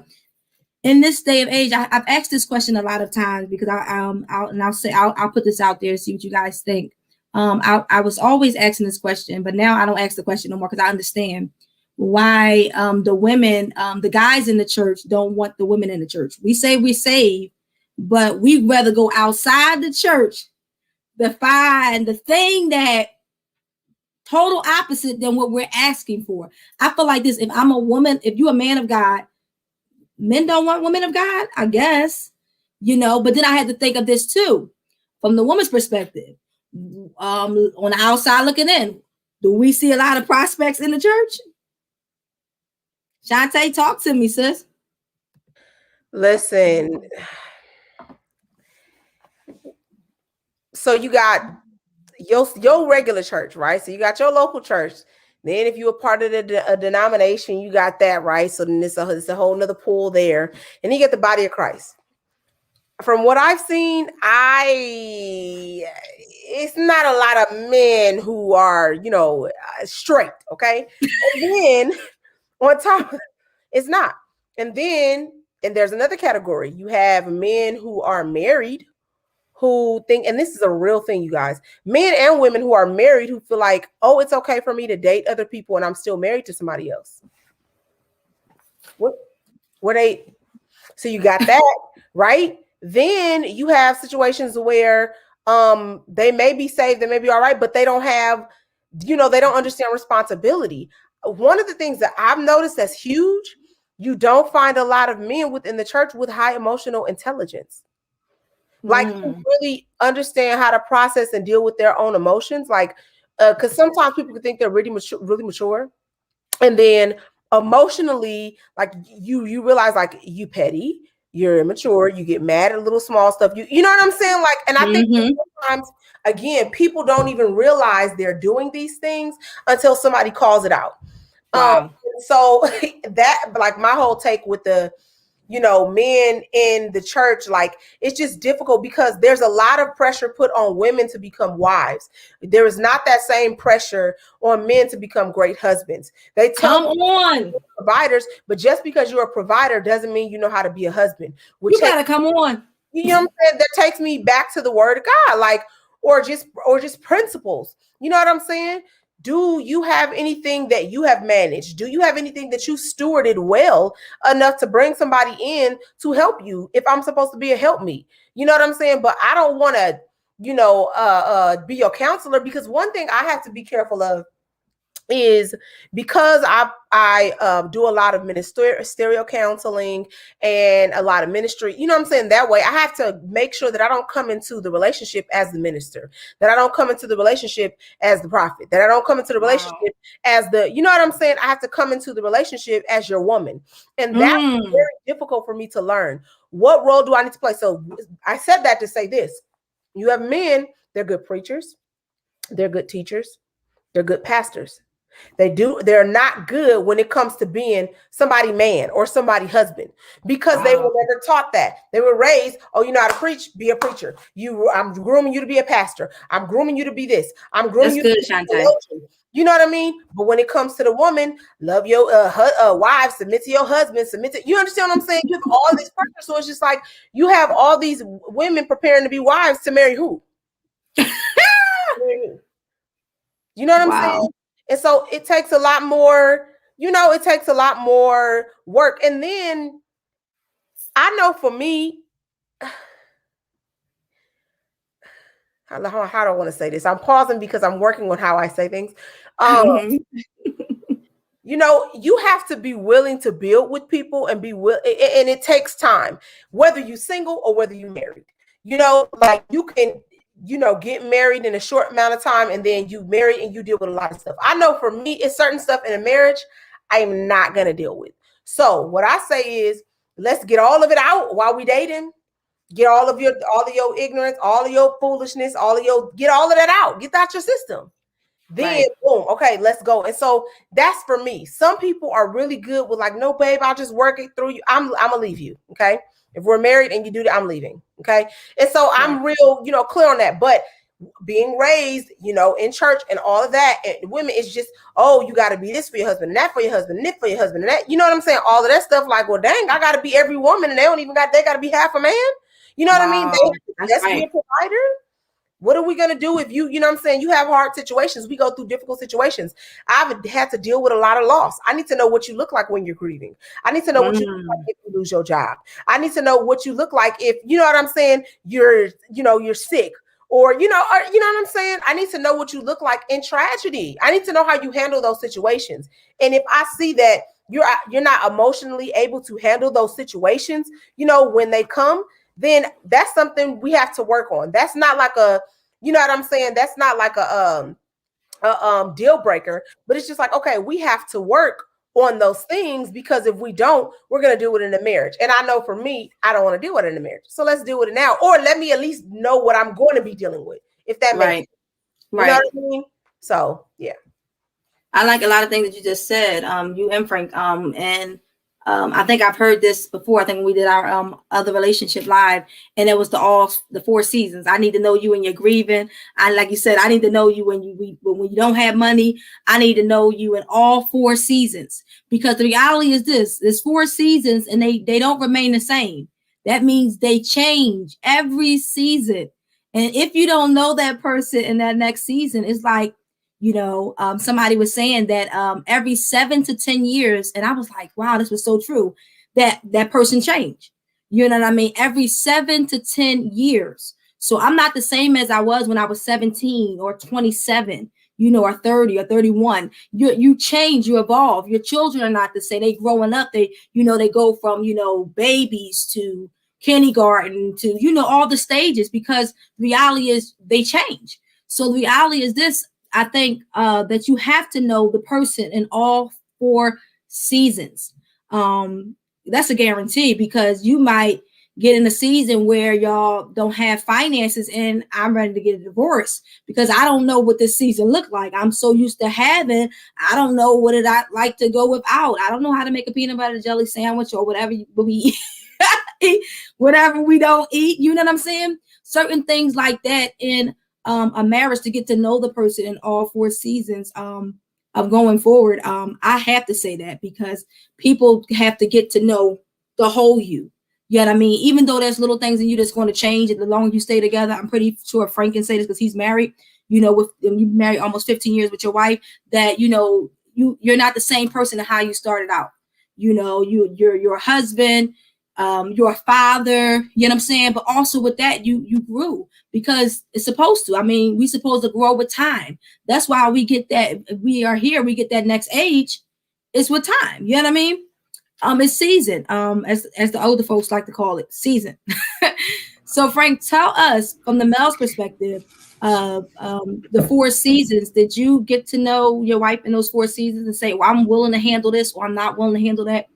in this day of age, I've asked this question a lot of times because I'll put this out there to see what you guys think. I was always asking this question, but now I don't ask the question no more because I understand why the women, the guys in the church don't want the women in the church. We say we're saved, but we'd rather go outside the church to find the thing that total opposite than what we're asking for. I feel like this. If I'm a woman, if you're a man of God, men don't want women of God, I guess, you know. But then I had to think of this too, from the woman's perspective. On the outside looking in, do we see a lot of prospects in the church? Shanta, talk to me, sis. Listen, so you got your regular church, right? So you got your local church. Then if you're a part of a denomination, you got that, right? So then it's a whole nother pool there. And you get the body of Christ. From what I've seen, it's not a lot of men who are, you know, straight, okay? And then on top, it's not. And there's another category. You have men who are married who think, and this is a real thing, you guys, men and women who are married who feel like, oh, it's okay for me to date other people and I'm still married to somebody else. So you got that, right? Then you have situations where they may be saved, they may be all right, but they don't have, you know, they don't understand responsibility. One of the things that I've noticed that's huge, you don't find a lot of men within the church with high emotional intelligence. Like who really understand how to process and deal with their own emotions. Like, because sometimes people can think they're really mature, and then emotionally, like you realize like you petty, you're immature, you get mad at little small stuff. You know what I'm saying? Like, and I think sometimes again, people don't even realize they're doing these things until somebody calls it out. Wow. So that, like, my whole take with the, you know, men in the church, like, it's just difficult because there's a lot of pressure put on women to become wives. There is not that same pressure on men to become great husbands. They tell Come on, providers, but just because you're a provider doesn't mean you know how to be a husband. You gotta come on. You know what I'm saying? That takes me back to the word of God, like, or just principles. You know what I'm saying? Do you have anything that you have managed? Do you have anything that you stewarded well enough to bring somebody in to help you if I'm supposed to be a helpmeet? You know what I'm saying? But I don't want to be your counselor. Because one thing I have to be careful of is, because I do a lot of ministerial counseling and a lot of ministry, you know what I'm saying? That way I have to make sure that I don't come into the relationship as the minister, that I don't come into the relationship as the prophet, that I don't come into the relationship as the, you know what I'm saying? I have to come into the relationship as your woman. And that's very difficult for me to learn. What role do I need to play? So I said that to say this. You have men, they're good preachers, they're good teachers, they're good pastors. They're not good when it comes to being somebody man or somebody husband, because they were never taught that. They were raised, oh, you know how to preach, be a preacher. I'm grooming you to be a pastor. I'm grooming you to be this. I'm grooming you to be a theologian. You know what I mean? But when it comes to the woman, love your wife, submit to your husband, you understand what I'm saying? You have all these pressure. So it's just like you have all these women preparing to be wives to marry who? You know what I'm saying? And so it takes a lot more, it takes a lot more work. And then I know for me, how do I want to say this? I'm pausing because I'm working on how I say things. You have to be willing to build with people and and it takes time, whether you're single or whether you're married. Like you can get married in a short amount of time, and then you marry and you deal with a lot of stuff. I know for me, it's certain stuff in a marriage I am not going to deal with. So what I say is, let's get all of it out while we dating. Get all of your ignorance, all of your foolishness, get all of that out. Get that out your system. Then boom, okay, let's go. And so that's for me. Some people are really good with like, no, babe, I'll just work it through you. I'm gonna leave you. Okay. If we're married and you do that, I'm leaving. Okay. And so I'm real, clear on that. But being raised, in church and all of that, and women, it's just, oh, you got to be this for your husband, and that for your husband, and this for your husband, and that, you know what I'm saying? All of that stuff, like, well, dang, I got to be every woman, and they got to be half a man. You know what I mean? That's be a provider. What are we going to do if you know what I'm saying? You have hard situations. We go through difficult situations. I've had to deal with a lot of loss. I need to know what you look like when you're grieving. I need to know what you look like if you lose your job. I need to know what you look like if, you know what I'm saying, you're sick, or, you know what I'm saying? I need to know what you look like in tragedy. I need to know how you handle those situations. And if I see that you're not emotionally able to handle those situations, when they come, then that's something we have to work on. That's not like you know what I'm saying? That's not like a deal breaker, but it's just like, okay, we have to work on those things, because if we don't, we're going to do it in a marriage. And I know for me, I don't want to deal with it in a marriage. So let's deal with it now, or let me at least know what I'm going to be dealing with, if that makes sense. You know what I mean? So, yeah. I like a lot of things that you just said, you and Frank, and I think I've heard this before. I think when we did our other relationship live, and it was the 4 seasons. I need to know you when you're grieving. Like you said, I need to know you when you don't have money. I need to know you in all 4 seasons, because the reality is there's 4 seasons, and they don't remain the same. That means they change every season. And if you don't know that person in that next season, it's like, somebody was saying that every 7 to 10 years, and I was like, wow, this was so true, that person changed. You know what I mean? Every 7 to 10 years. So I'm not the same as I was when I was 17 or 27, or 30 or 31. You change, you evolve. Your children are not the same. They growing up. They go from, babies to kindergarten to, all the stages, because the reality is they change. So the reality is this. I think that you have to know the person in all 4 seasons. That's a guarantee, because you might get in a season where y'all don't have finances and I'm ready to get a divorce because I don't know what this season looked like. I'm so used to having, I don't know what it I like to go without. I don't know how to make a peanut butter jelly sandwich or whatever we eat, whatever we don't eat. You know what I'm saying? Certain things like that in a marriage, to get to know the person in all 4 seasons of going forward. I have to say that, because people have to get to know the whole you. You know what I mean? Even though there's little things in you that's going to change the longer you stay together. I'm pretty sure Frank can say this because he's married, with you married almost 15 years with your wife, that, you're not the same person as how you started out. Your husband, you're a father, you know what I'm saying? But also with that, you grew because it's supposed to. I mean, we supposed to grow with time. That's why we get that, we are here, we get that next age. It's with time. You know what I mean? It's season. As the older folks like to call it, season. So Frank, tell us from the male's perspective, the 4 seasons. Did you get to know your wife in those 4 seasons and say, well, I'm willing to handle this or I'm not willing to handle that?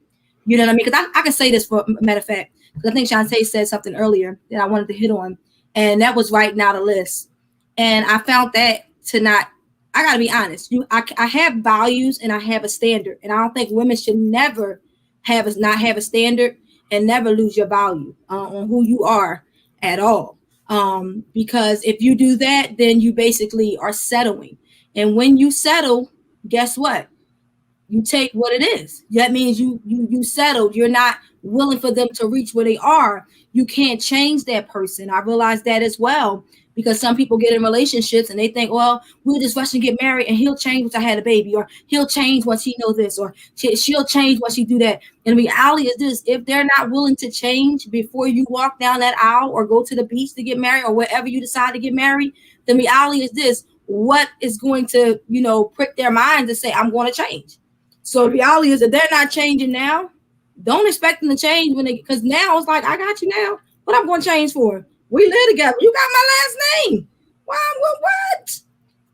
You know what I mean? Because I can say this for a matter of fact, because I think Shanta said something earlier that I wanted to hit on, and that was writing out a list. And I found that to not, I got to be honest, I have values and I have a standard. And I don't think women should never not have a standard and never lose your value on who you are at all. Because if you do that, then you basically are settling. And when you settle, guess what? You take what it is. That means you settled. You're not willing for them to reach where they are. You can't change that person. I realize that as well, because some people get in relationships and they think, well, we'll just rush and get married and he'll change once I had a baby, or he'll change once he knows this, or she'll change once she do that. And the reality is this: if they're not willing to change before you walk down that aisle or go to the beach to get married or wherever you decide to get married, the reality is this: what is going to, prick their minds to say, I'm going to change? So the reality is that they're not changing now. Don't expect them to change because now it's like, I got you now. What I'm going to change for? We live together. You got my last name. Why? What?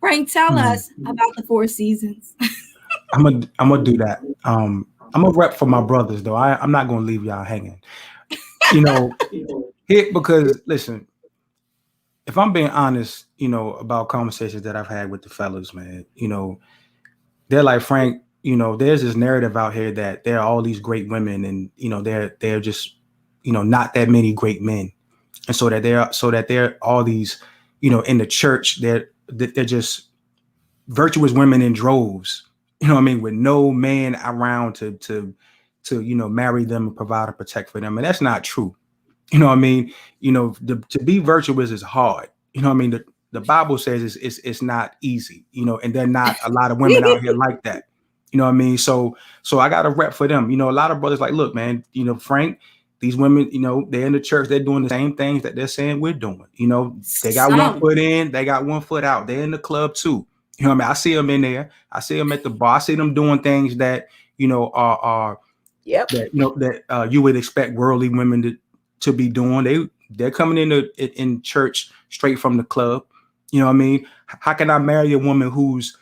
Frank, tell us about the 4 seasons. I'm gonna do that. I'm a rep for my brothers though. I'm not gonna leave y'all hanging. Here because listen, if I'm being honest, about conversations that I've had with the fellas, man, they're like, Frank, there's this narrative out here that there are all these great women and, they're just, not that many great men. And so that there are all these, in the church, they're just virtuous women in droves, with no man around to marry them and provide and protect for them. And that's not true. To be virtuous is hard. The Bible says it's not easy, and there are not a lot of women out here like that. So I got a rep for them. A lot of brothers like, look, man, Frank, these women, they're in the church, they're doing the same things that they're saying we're doing. They got one foot in, they got one foot out. They're in the club too. I see them in there. I see them at the bar. I see them doing things that, are yep. that you would expect worldly women to be doing. They're coming in church straight from the club. How can I marry a woman who's,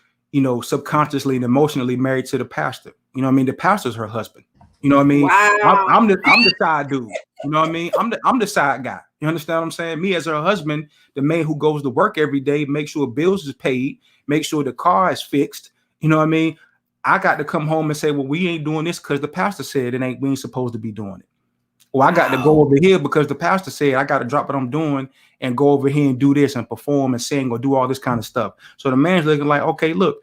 subconsciously and emotionally married to the pastor? The pastor's her husband. Wow. I'm the side dude. I'm the side guy. You understand what I'm saying? Me as her husband, the man who goes to work every day, make sure bills is paid, make sure the car is fixed. I got to come home and say, well, we ain't doing this because the pastor said we ain't supposed to be doing it. Or I got to go over here because the pastor said I got to drop what I'm doing and go over here and do this and perform and sing or do all this kind of stuff. So the man's looking like, okay, look,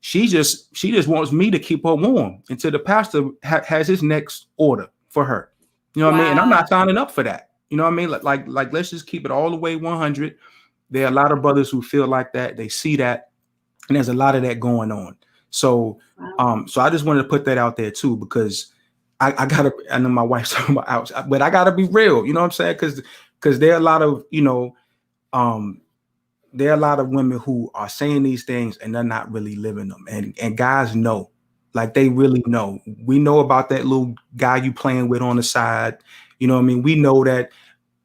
she just wants me to keep her warm until the pastor has his next order for her. You know what I mean? And I'm not signing up for that. You know what I mean? Like let's just keep it all the way 100. There are a lot of brothers who feel like that. They see that, and there's a lot of that going on. So, so I just wanted to put that out there too, because I gotta. I know my wife's talking about ouch, but I gotta be real. You know what I'm saying? Because there are a lot of there are a lot of women who are saying these things and they're not really living them, and guys know, like they really know. We know about that little guy you playing with on the side. You know what I mean? We know that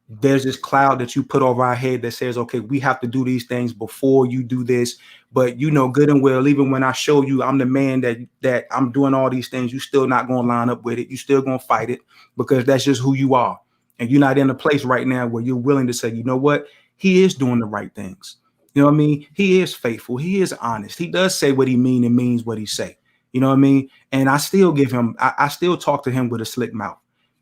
there's this cloud that you put over our head that says, okay, we have to do these things before you do this. But good and well, even when I show you I'm the man that I'm doing all these things, you still not going to line up with it. You still going to fight it because that's just who you are. And you're not in a place right now where you're willing to say, you know what? He is doing the right things. You know what I mean? He is faithful. He is honest. He does say what he mean and means what he say. You know what I mean? And I still give him, I still talk to him with a slick mouth.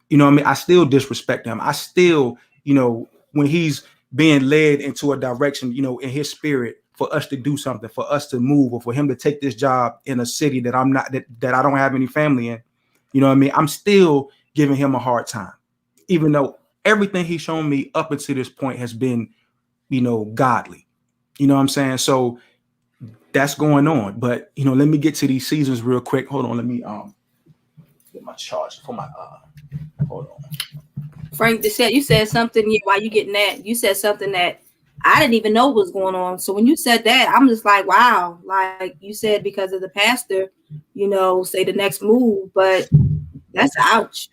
You know what I mean? I still disrespect him. I still, when he's being led into a direction, in his spirit for us to do something, for us to move, or for him to take this job in a city that I'm not, that I don't have any family in, you know what I mean? I'm still giving him a hard time, even though everything he's shown me up until this point has been, godly. You know what I'm saying? So that's going on. But, let me get to these seasons real quick. Hold on. Let me get my charge for my Hold on. Frank, you said something. Yeah, while you getting that, you said something that I didn't even know was going on. So when you said that, I'm just like, wow. Like you said, because of the pastor, say the next move, but that's ouch.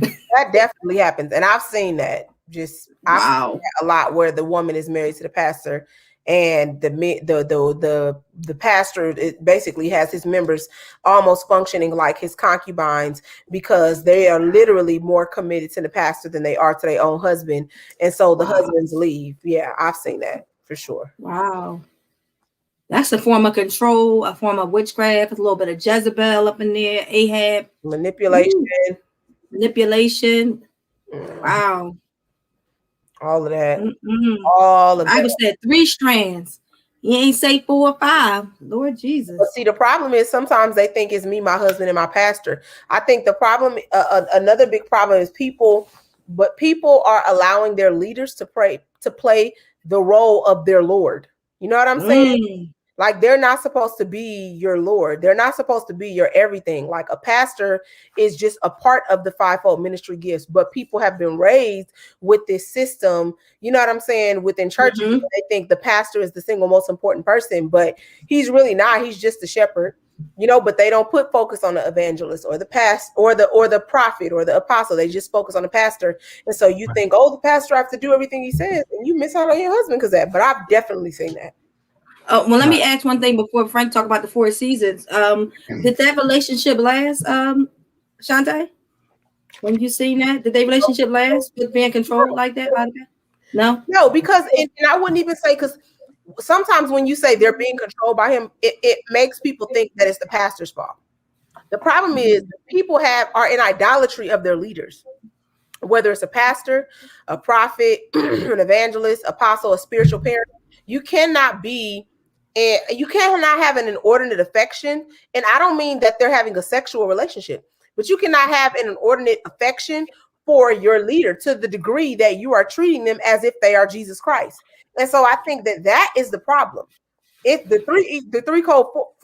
That definitely happens, and I've seen that. I've seen Wow. that a lot where the woman is married to the pastor, and the pastor basically has his members almost functioning like his concubines because they are literally more committed to the pastor than they are to their own husband, and so the husbands leave. Yeah, I've seen that for sure. Wow. That's a form of control, a form of witchcraft, a little bit of Jezebel up in there, Ahab. Manipulation. Ooh. Manipulation. Wow. All of that. Mm-mm. All of I that. was said 3 strands. He ain't say 4 or 5. Lord But Jesus. see, the problem is sometimes they think it's me, my husband, and my pastor. I think the problem, another big problem is people are allowing their leaders to play the role of their Lord. You know what I'm saying? Mm. Like they're not supposed to be your Lord. They're not supposed to be your everything. Like a pastor is just a part of the fivefold ministry gifts, but people have been raised with this system. You know what I'm saying? Within churches, Mm-hmm. they think the pastor is the single most important person, but he's really not. He's just the shepherd. But they don't put focus on the evangelist or the or the prophet or the apostle. They just focus on the pastor. And so you think, oh, the pastor has to do everything he says, and you miss out on your husband because that. But I've definitely seen that. Oh, well, let me ask one thing before Frank talk about the 4 seasons. Did that relationship last, Shanta? When you seen that, did their relationship last with being controlled like that by the guy? No. No, because and I wouldn't even say because sometimes when you say they're being controlled by him, it makes people think that it's the pastor's fault. The problem is people are in idolatry of their leaders, whether it's a pastor, a prophet, an evangelist, apostle, a spiritual parent. You cannot have an inordinate affection. And I don't mean that they're having a sexual relationship, but you cannot have an inordinate affection for your leader to the degree that you are treating them as if they are Jesus Christ. And so I think that is the problem. If the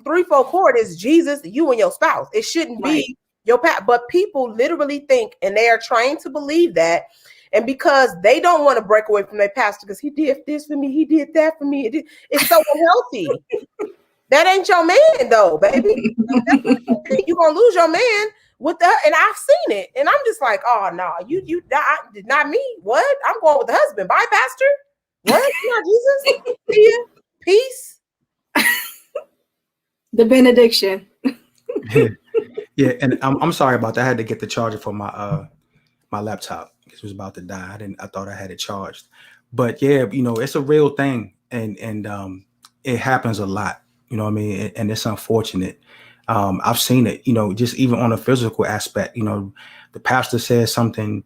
threefold cord is Jesus, you and your spouse, it shouldn't Right. be your past. But people literally think, and they are trained to believe that, and because they don't want to break away from their pastor because he did this for me, he did that for me. It's so unhealthy. That ain't your man, though, baby. You're gonna lose your man with that, and I've seen it, and I'm just like, oh no, you not me. What? I'm going with the husband. Bye, pastor. What? Not Jesus. See ya. Peace. The benediction. Yeah, and I'm sorry about that. I had to get the charger for my laptop because it was about to die. I thought I had it charged. But yeah, it's a real thing, and it happens a lot. You know what I mean? And it's unfortunate. I've seen it. Just even on a physical aspect. The pastor says something,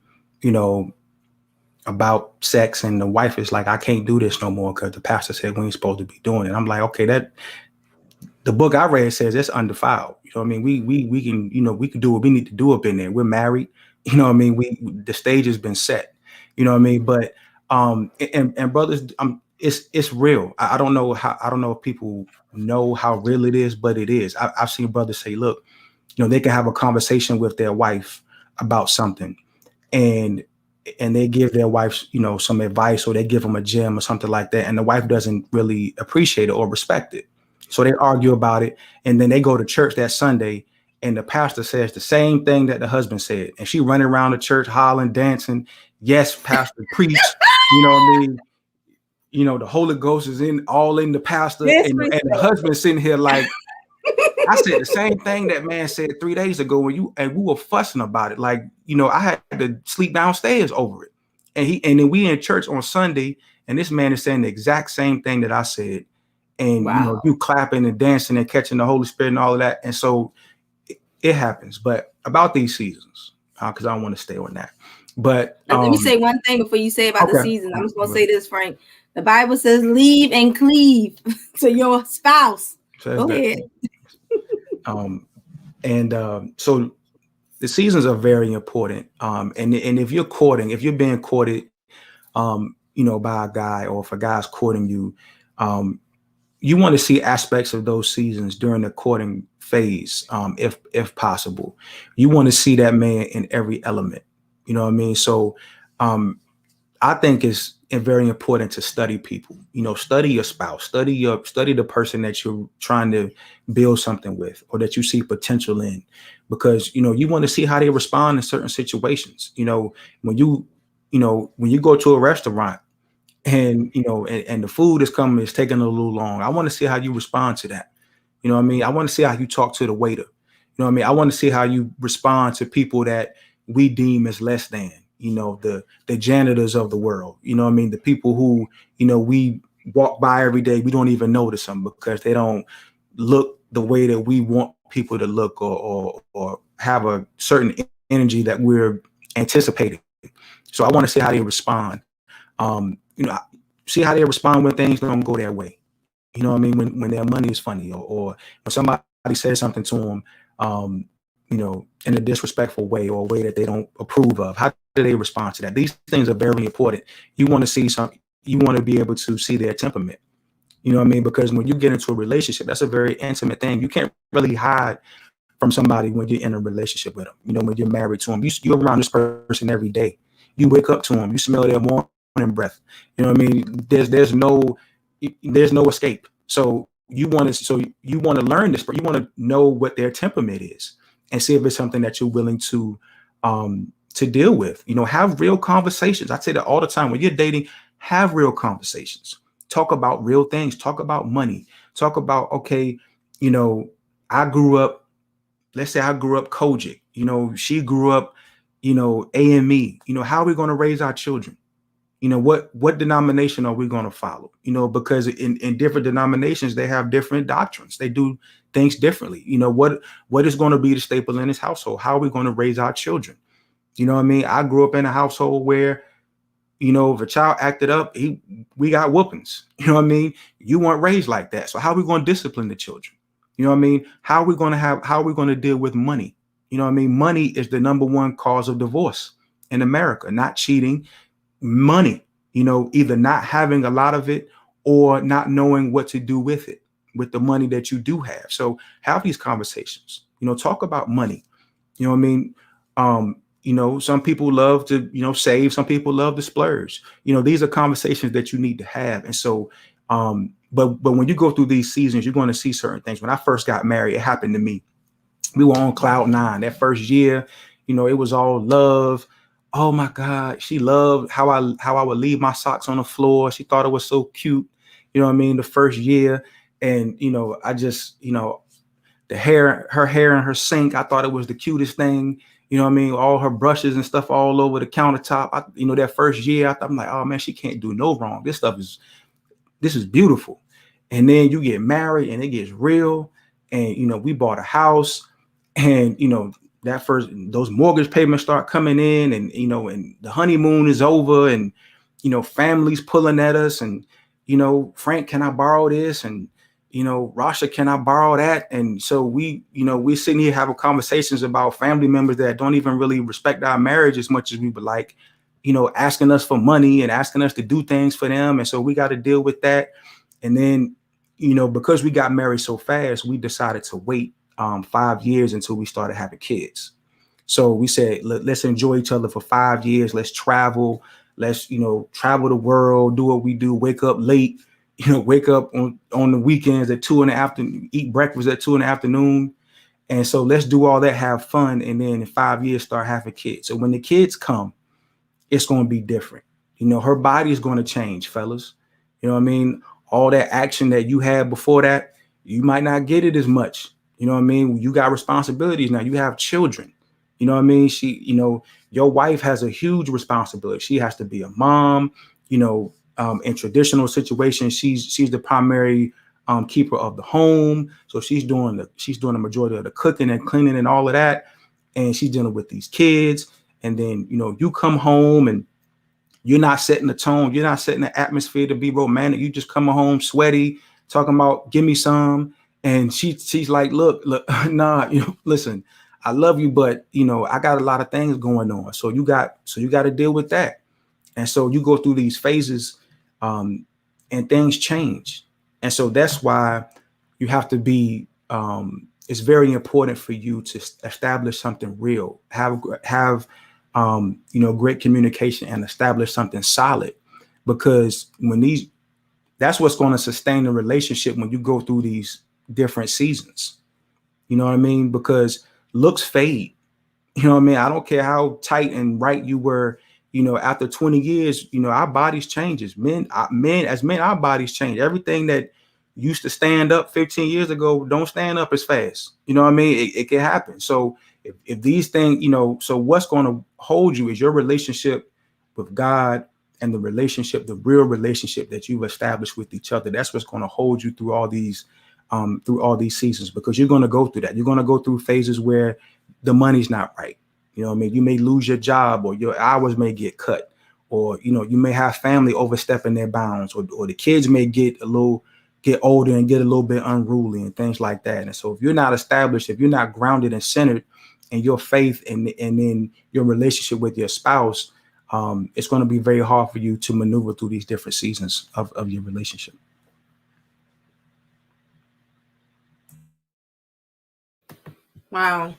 about sex, and the wife is like, I can't do this no more because the pastor said we ain't supposed to be doing it. I'm like, okay, that the book I read says it's undefiled. You know what I mean? We can, we can do what we need to do up in there. We're married. You know what I mean? The stage has been set. You know what I mean? But and brothers, it's real. I don't know if people know how real it is, but it is. I've seen brothers say, look, they can have a conversation with their wife about something, and they give their wife, some advice, or they give them a gem or something like that, and the wife doesn't really appreciate it or respect it. So they argue about it, and then they go to church that Sunday, and the pastor says the same thing that the husband said, and she running around the church hollering, dancing. Yes, pastor, preach. You know what I mean? The Holy Ghost is all in the pastor, and the husband sitting here like, I said the same thing that man said 3 days ago we were fussing about it. Like, I had to sleep downstairs over it. And then we in church on Sunday, and this man is saying the exact same thing that I said. And Wow. you clapping and dancing and catching the Holy Spirit and all of that. And so it happens. But about these seasons, because I don't want to stay on that. But let me say one thing before you say about the okay. seasons. I'm just gonna say this, Frank. The Bible says, "Leave and cleave to your spouse." Go ahead. So the seasons are very important. And if you're being courted, by a guy, or if a guy's courting you, you want to see aspects of those seasons during the courting phase, if possible. You want to see that man in every element. You know what I mean? So um, I think it's very important to study people. You know, study your spouse, study the person that you're trying to build something with, or that you see potential in, because you want to see how they respond in certain situations. When when you go to a restaurant, and and the food is taking a little long. I want to see how you respond to that. You know what I mean? I want to see how you talk to the waiter. You know what I mean? I want to see how you respond to people that we deem as less than, the janitors of the world. You know what I mean? The people who, we walk by every day, we don't even notice them because they don't look the way that we want people to look, or have a certain energy that we're anticipating. So I want to see how they respond. See how they respond when things don't go their way. You know what I mean? When their money is funny, or when somebody says something to them, in a disrespectful way, or a way that they don't approve of. How do they respond to that? These things are very important. You want to see you want to be able to see their temperament. You know what I mean? Because when you get into a relationship, that's a very intimate thing. You can't really hide from somebody when you're in a relationship with them. When you're married to them, you're around this person every day. You wake up to them, you smell their morning breath. You know what I mean? There's no escape. So you want to learn this, but you want to know what their temperament is, and see if it's something that you're willing to deal with. Have real conversations. I say that all the time. When you're dating, have real conversations. Talk about real things. Talk about money. Talk about, okay, I grew up, let's say I grew up Kojic, she grew up, AME. How are we going to raise our children? What denomination are we going to follow? Because in different denominations, they have different doctrines. They do things differently. What is going to be the staple in this household? How are we going to raise our children? You know what I mean? I grew up in a household where, if a child acted up, we got whoopings. You know what I mean? You weren't raised like that. So how are we going to discipline the children? You know what I mean? How are we going to deal with money? You know what I mean? Money is the number one cause of divorce in America, not cheating. Money, either not having a lot of it, or not knowing what to do with it, with the money that you do have. So have these conversations, talk about money. You know what I mean? Some people love to, save. Some people love to splurge. These are conversations that you need to have. And so, but when you go through these seasons, you're going to see certain things. When I first got married, it happened to me. We were on cloud nine that first year. It was all love. Oh my God, she loved how I would leave my socks on the floor. She thought it was so cute. You know what I mean? The first year. And I just, her hair in her sink, I thought it was the cutest thing. You know what I mean? All her brushes and stuff all over the countertop. That first year, I'm like, oh man, she can't do no wrong. This is beautiful. And then you get married and it gets real. And we bought a house, and that first, those mortgage payments start coming in, and and the honeymoon is over, and families pulling at us, and Frank, can I borrow this? And Rasha, can I borrow that? And so we're sitting here having conversations about family members that don't even really respect our marriage as much as we would like, asking us for money and asking us to do things for them. And so we got to deal with that. And then because we got married so fast, we decided to wait 5 years until we started having kids. So we said, let's enjoy each other for 5 years. Let's travel. Let's, travel the world, do what we do, wake up late, wake up on the weekends at 2 in the afternoon, eat breakfast at 2 in the afternoon. And so let's do all that, have fun. And then in 5 years, start having kids. So when the kids come, it's going to be different. Her body is going to change, fellas. You know what I mean? All that action that you had before that, you might not get it as much. You know what I mean? You got responsibilities now. You have children. You know what I mean? Your wife has a huge responsibility. She has to be a mom. In traditional situations, she's the primary keeper of the home. So she's doing the majority of the cooking and cleaning and all of that. And she's dealing with these kids. And then, you come home and you're not setting the tone. You're not setting the atmosphere to be romantic. You just come home sweaty, talking about, give me some. And she's like, look, nah, listen, I love you, but I got a lot of things going on. So you got to deal with that. And so you go through these phases, and things change. And so that's why you have to be, it's very important for you to establish something real, have great communication and establish something solid. Because that's what's going to sustain the relationship when you go through these different seasons. You know what I mean? Because looks fade. You know what I mean? I don't care how tight and right you were, after 20 years, our bodies changes. Men, our bodies change. Everything that used to stand up 15 years ago don't stand up as fast. You know what I mean? It can happen. So if these things, so what's going to hold you is your relationship with God and the real relationship that you've established with each other. That's what's going to hold you through all these seasons, because you're going to go through that. You're going to go through phases where the money's not right. You know what I mean? You may lose your job, or your hours may get cut, or, you may have family overstepping their bounds, or the kids may get older and get a little bit unruly and things like that. And so if you're not established, if you're not grounded and centered in your faith and in your relationship with your spouse, it's going to be very hard for you to maneuver through these different seasons of your relationship. Wow.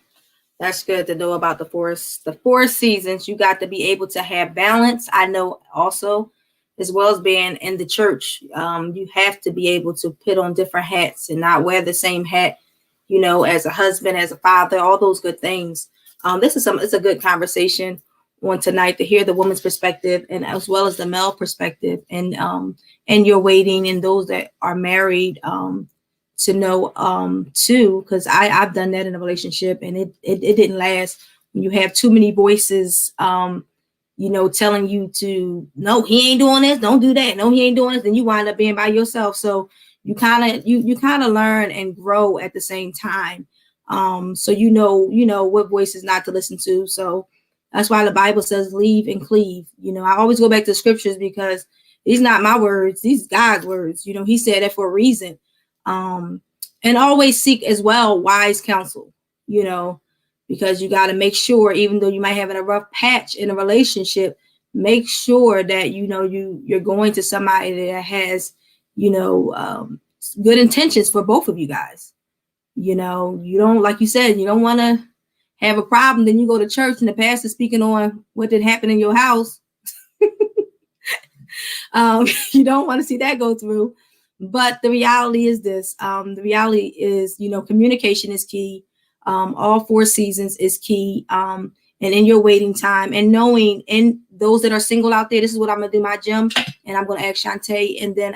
That's good to know about the four seasons. You got to be able to have balance. I know also, as well as being in the church, you have to be able to put on different hats and not wear the same hat, as a husband, as a father, all those good things. It's a good conversation on tonight to hear the woman's perspective and as well as the male perspective, and your waiting, and those that are married, to know too, because I've done that in a relationship, and it didn't last. When you have too many voices telling you to, no, he ain't doing this, don't do that, no, he ain't doing this, then you wind up being by yourself. So you kind of learn and grow at the same time. So what voices not to listen to. So that's why the Bible says leave and cleave. I always go back to scriptures, because these not my words, these God's words. He said that for a reason. And always seek as well wise counsel, because you got to make sure, even though you might have a rough patch in a relationship, make sure that you're going to somebody that has good intentions for both of you guys. You don't, like you said, you don't want to have a problem, then you go to church and the pastor speaking on what did happen in your house. You don't want to see that go through. But the reality is this. The reality is, communication is key. All four seasons is key. And in your waiting time, and knowing, and those that are single out there, this is what I'm going to do my gym. And I'm going to ask Shanta and then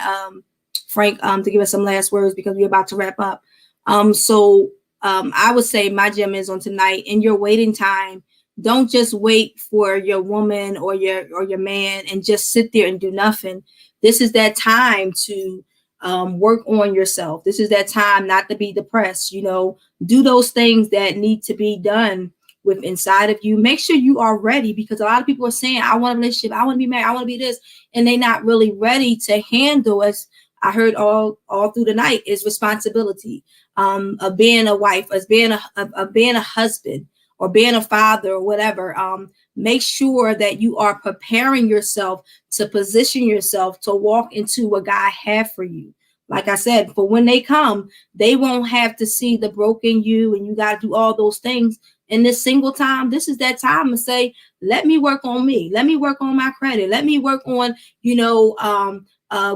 Frank to give us some last words, because we're about to wrap up. I would say my gem is on tonight. In your waiting time, don't just wait for your woman or your man and just sit there and do nothing. This is that time to work on yourself. This is that time not to be depressed. Do those things that need to be done with inside of you. Make sure you are ready, because a lot of people are saying, I want a relationship, I want to be married, I want to be this, and they're not really ready to handle, as I heard all through the night, is responsibility of being a wife, as being a husband, or being a father, or whatever. Make sure that you are preparing yourself to position yourself to walk into what God had for you. Like I said, for when they come, they won't have to see the broken you, and you got to do all those things. In this single time, this is that time to say, let me work on me. Let me work on my credit. Let me work on,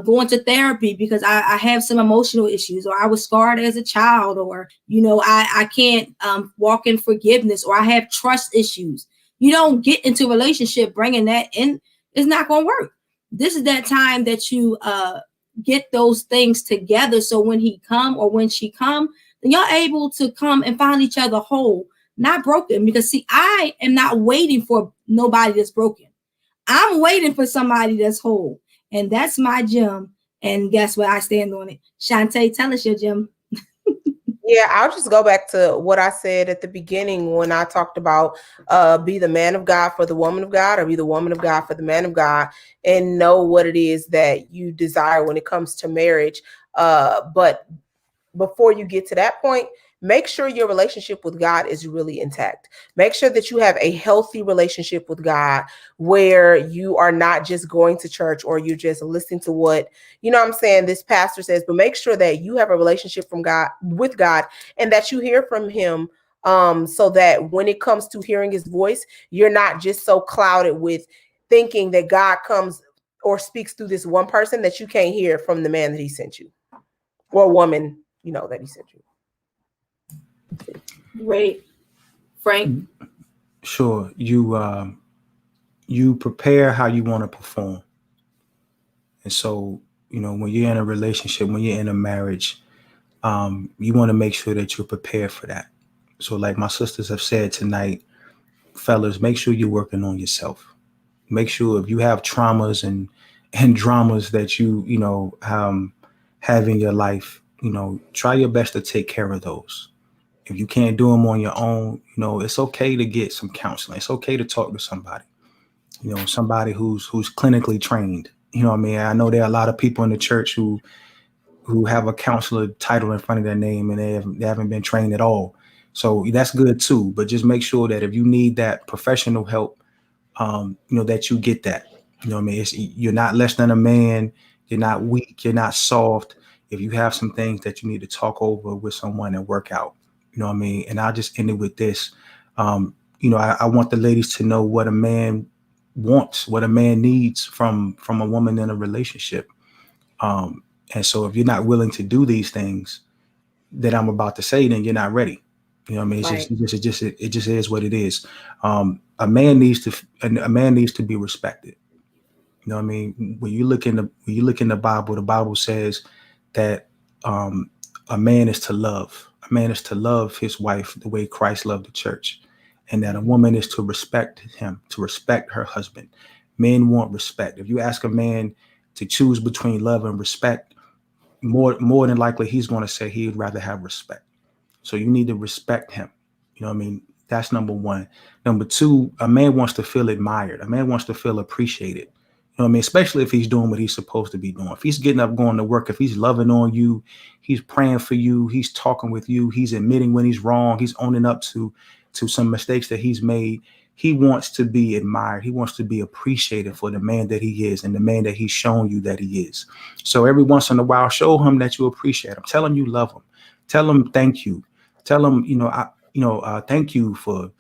going to therapy, because I have some emotional issues, or I was scarred as a child, or, I can't walk in forgiveness, or I have trust issues. You don't get into a relationship bringing that in. It's not going to work. This is that time that you get those things together. So when he come or when she come, then you're able to come and find each other whole, not broken. Because see, I am not waiting for nobody that's broken. I'm waiting for somebody that's whole. And that's my gem. And guess what? I stand on it. Shanta, tell us your gem. Yeah, I'll just go back to what I said at the beginning when I talked about be the man of God for the woman of God, or be the woman of God for the man of God, and know what it is that you desire when it comes to marriage. But before you get to that point, make sure your relationship with God is really intact. Make sure that you have a healthy relationship with God, where you are not just going to church, or you're just listening to what, this pastor says, but make sure that you have a relationship with God, and that you hear from him so that when it comes to hearing his voice, you're not just so clouded with thinking that God comes or speaks through this one person that you can't hear from the man that he sent you, or woman, that he sent you. Great. Frank? Sure. You prepare how you want to perform. And so, when you're in a relationship, when you're in a marriage, you want to make sure that you're prepared for that. So like my sisters have said tonight, fellas, make sure you're working on yourself. Make sure if you have traumas and dramas that have in your life, try your best to take care of those. If you can't do them on your own, it's okay to get some counseling. It's okay to talk to somebody, somebody who's clinically trained. You know what I mean? I know there are a lot of people in the church who have a counselor title in front of their name and they haven't been trained at all. So that's good too. But just make sure that if you need that professional help, that you get that. You know what I mean? You're not less than a man. You're not weak. You're not soft. If you have some things that you need to talk over with someone and work out, you know what I mean? And I'll just end it with this. I want the ladies to know what a man wants, what a man needs from a woman in a relationship. And so if you're not willing to do these things that I'm about to say, then you're not ready. You know what I mean? Right. It just is what it is. A man needs to be respected. You know what I mean? When you look in the the Bible says that a man is to love. A man is to love his wife the way Christ loved the church, and that a woman is to respect him, to respect her husband. Men want respect. If you ask a man to choose between love and respect, more than likely he's going to say he'd rather have respect. So you need to respect him. You know what I mean? That's number one. Number two, a man wants to feel admired. A man wants to feel appreciated. You know what I mean? Especially if he's doing what he's supposed to be doing. If he's getting up, going to work, if he's loving on you, he's praying for you, he's talking with you, he's admitting when he's wrong, he's owning up to some mistakes that he's made. He wants to be admired. He wants to be appreciated for the man that he is and the man that he's shown you that he is. So every once in a while, show him that you appreciate him. Tell him you love him. Tell him thank you. Tell him, thank you for,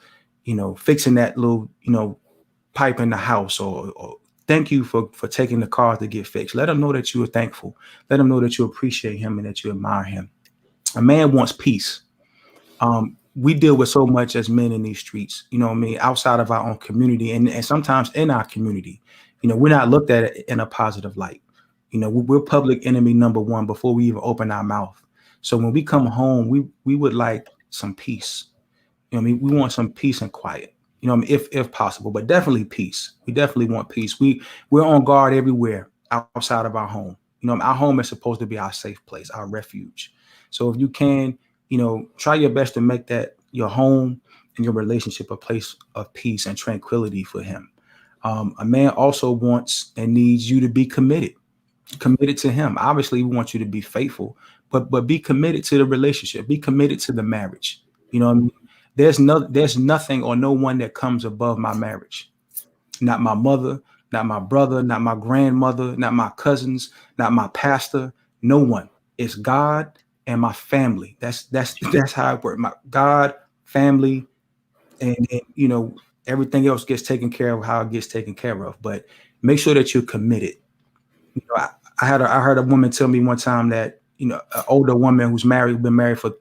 fixing that little, pipe in the house, or thank you for taking the car to get fixed. Let him know that you are thankful. Let him know that you appreciate him and that you admire him. A man wants peace. We deal with so much as men in these streets, you know what I mean, outside of our own community and sometimes in our community. We're not looked at in a positive light. We're public enemy number one before we even open our mouth. So when we come home, we would like some peace. We want some peace and quiet. If possible, but definitely peace. We definitely want peace. We're on guard everywhere outside of our home. Our home is supposed to be our safe place, our refuge. So if you can, try your best to make that your home and your relationship a place of peace and tranquility for him. A man also wants and needs you to be committed to him. Obviously, we want you to be faithful, but be committed to the relationship. Be committed to the marriage. You know what I mean? There's nothing or no one that comes above my marriage. Not my mother, not my brother, not my grandmother, not my cousins, not my pastor. No one. It's God and my family. That's how it works. My God, family, and everything else gets taken care of how it gets taken care of. But make sure that you're committed. I heard a woman tell me one time that an older woman who's been married for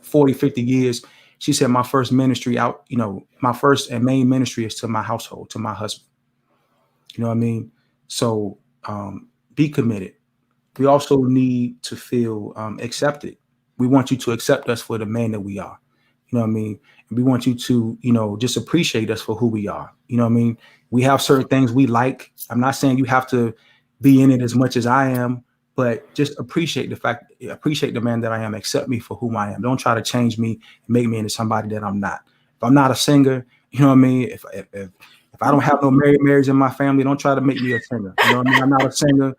40, 50 years. She said, my first ministry my first and main ministry is to my household, to my husband. You know what I mean? So be committed. We also need to feel accepted. We want you to accept us for the man that we are. You know what I mean? And we want you to, just appreciate us for who we are. You know what I mean? We have certain things we like. I'm not saying you have to be in it as much as I am, but just appreciate the man that I am. Accept me for who I am. Don't try to change me and make me into somebody that I'm not. If I'm not a singer, you know what I mean? If I don't have no marriage in my family, don't try to make me a singer. You know what I mean? I'm not a singer.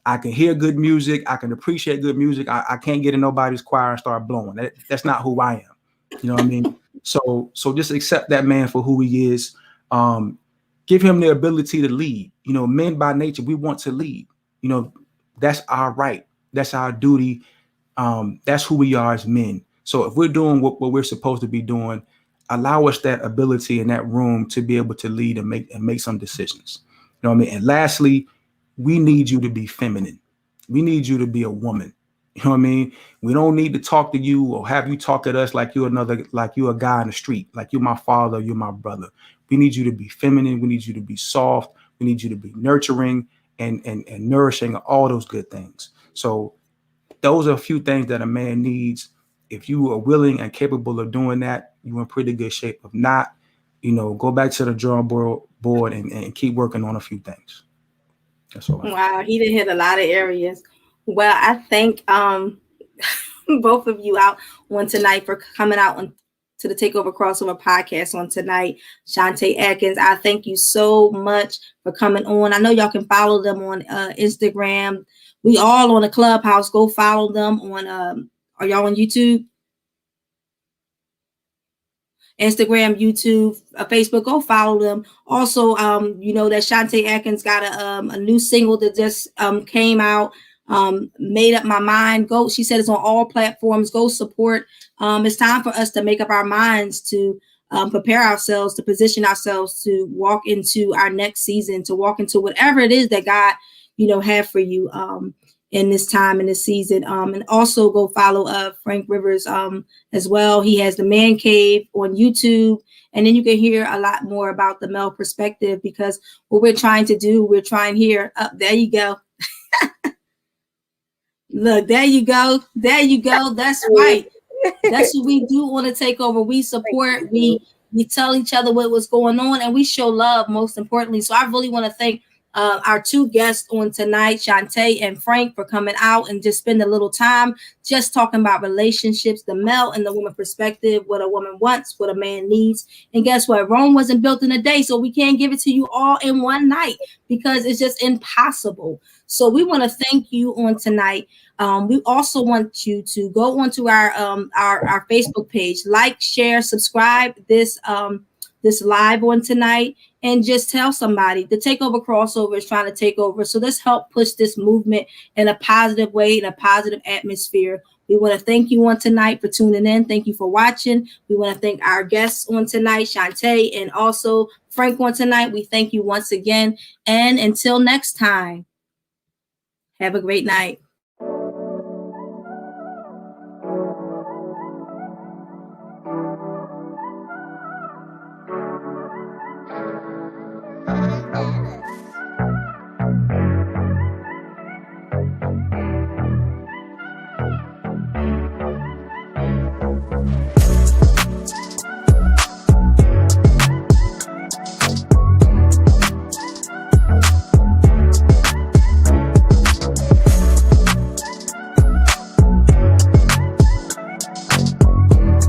I can hear good music. I can appreciate good music. I can't get in nobody's choir and start blowing. That's not who I am. You know what I mean? So just accept that man for who he is. Give him the ability to lead. Men by nature, we want to lead. That's our right. That's our duty. That's who we are as men. So if we're doing what we're supposed to be doing, allow us that ability and that room to be able to lead and make some decisions. You know what I mean? And lastly, we need you to be feminine. We need you to be a woman. You know what I mean? We don't need to talk to you or have you talk at us like you're a guy in the street, like you're my father, you're my brother. We need you to be feminine. We need you to be soft. We need you to be nurturing and nourishing, all those good things. So those are a few things that a man needs. If you are willing and capable of doing that, you're in pretty good shape. If not, go back to the drawing board and keep working on a few things. That's all I have. Wow, he did hit a lot of areas. Well, I thank both of you out on tonight for coming out to the Takeover Crossover podcast on tonight. Shanta Atkins, I thank you so much for coming on. I know y'all can follow them on Instagram. We all on the Clubhouse. Go follow them on. Are y'all on YouTube? Instagram, YouTube, Facebook, go follow them. Also, that Shanta Atkins got a new single that just came out, Made Up My Mind. Go, she said it's on all platforms. Go support. It's time for us to make up our minds to prepare ourselves, to position ourselves to walk into our next season, to walk into whatever it is that God, have for you in this time, in this season. And also go follow Frank Rivers as well. He has the Man Cave on YouTube. And then you can hear a lot more about the male perspective, because what we're trying to do, we're trying here. There you go. Look, there you go. There you go. That's right. That's what we do on the Takeover. We support, we tell each other what's going on, and we show love, most importantly. So I really want to thank our two guests on tonight, Shanta and Frank, for coming out and just spend a little time just talking about relationships, the male and the woman perspective, what a woman wants, what a man needs. And guess what? Rome wasn't built in a day, so we can't give it to you all in one night because it's just impossible. So we want to thank you on tonight. We also want you to go onto our Facebook page, like, share, subscribe this live on tonight, and just tell somebody. The Takeover Crossover is trying to take over. So let's help push this movement in a positive way, in a positive atmosphere. We want to thank you on tonight for tuning in. Thank you for watching. We want to thank our guests on tonight, Shanta and also Frank on tonight. We thank you once again. And until next time, have a great night.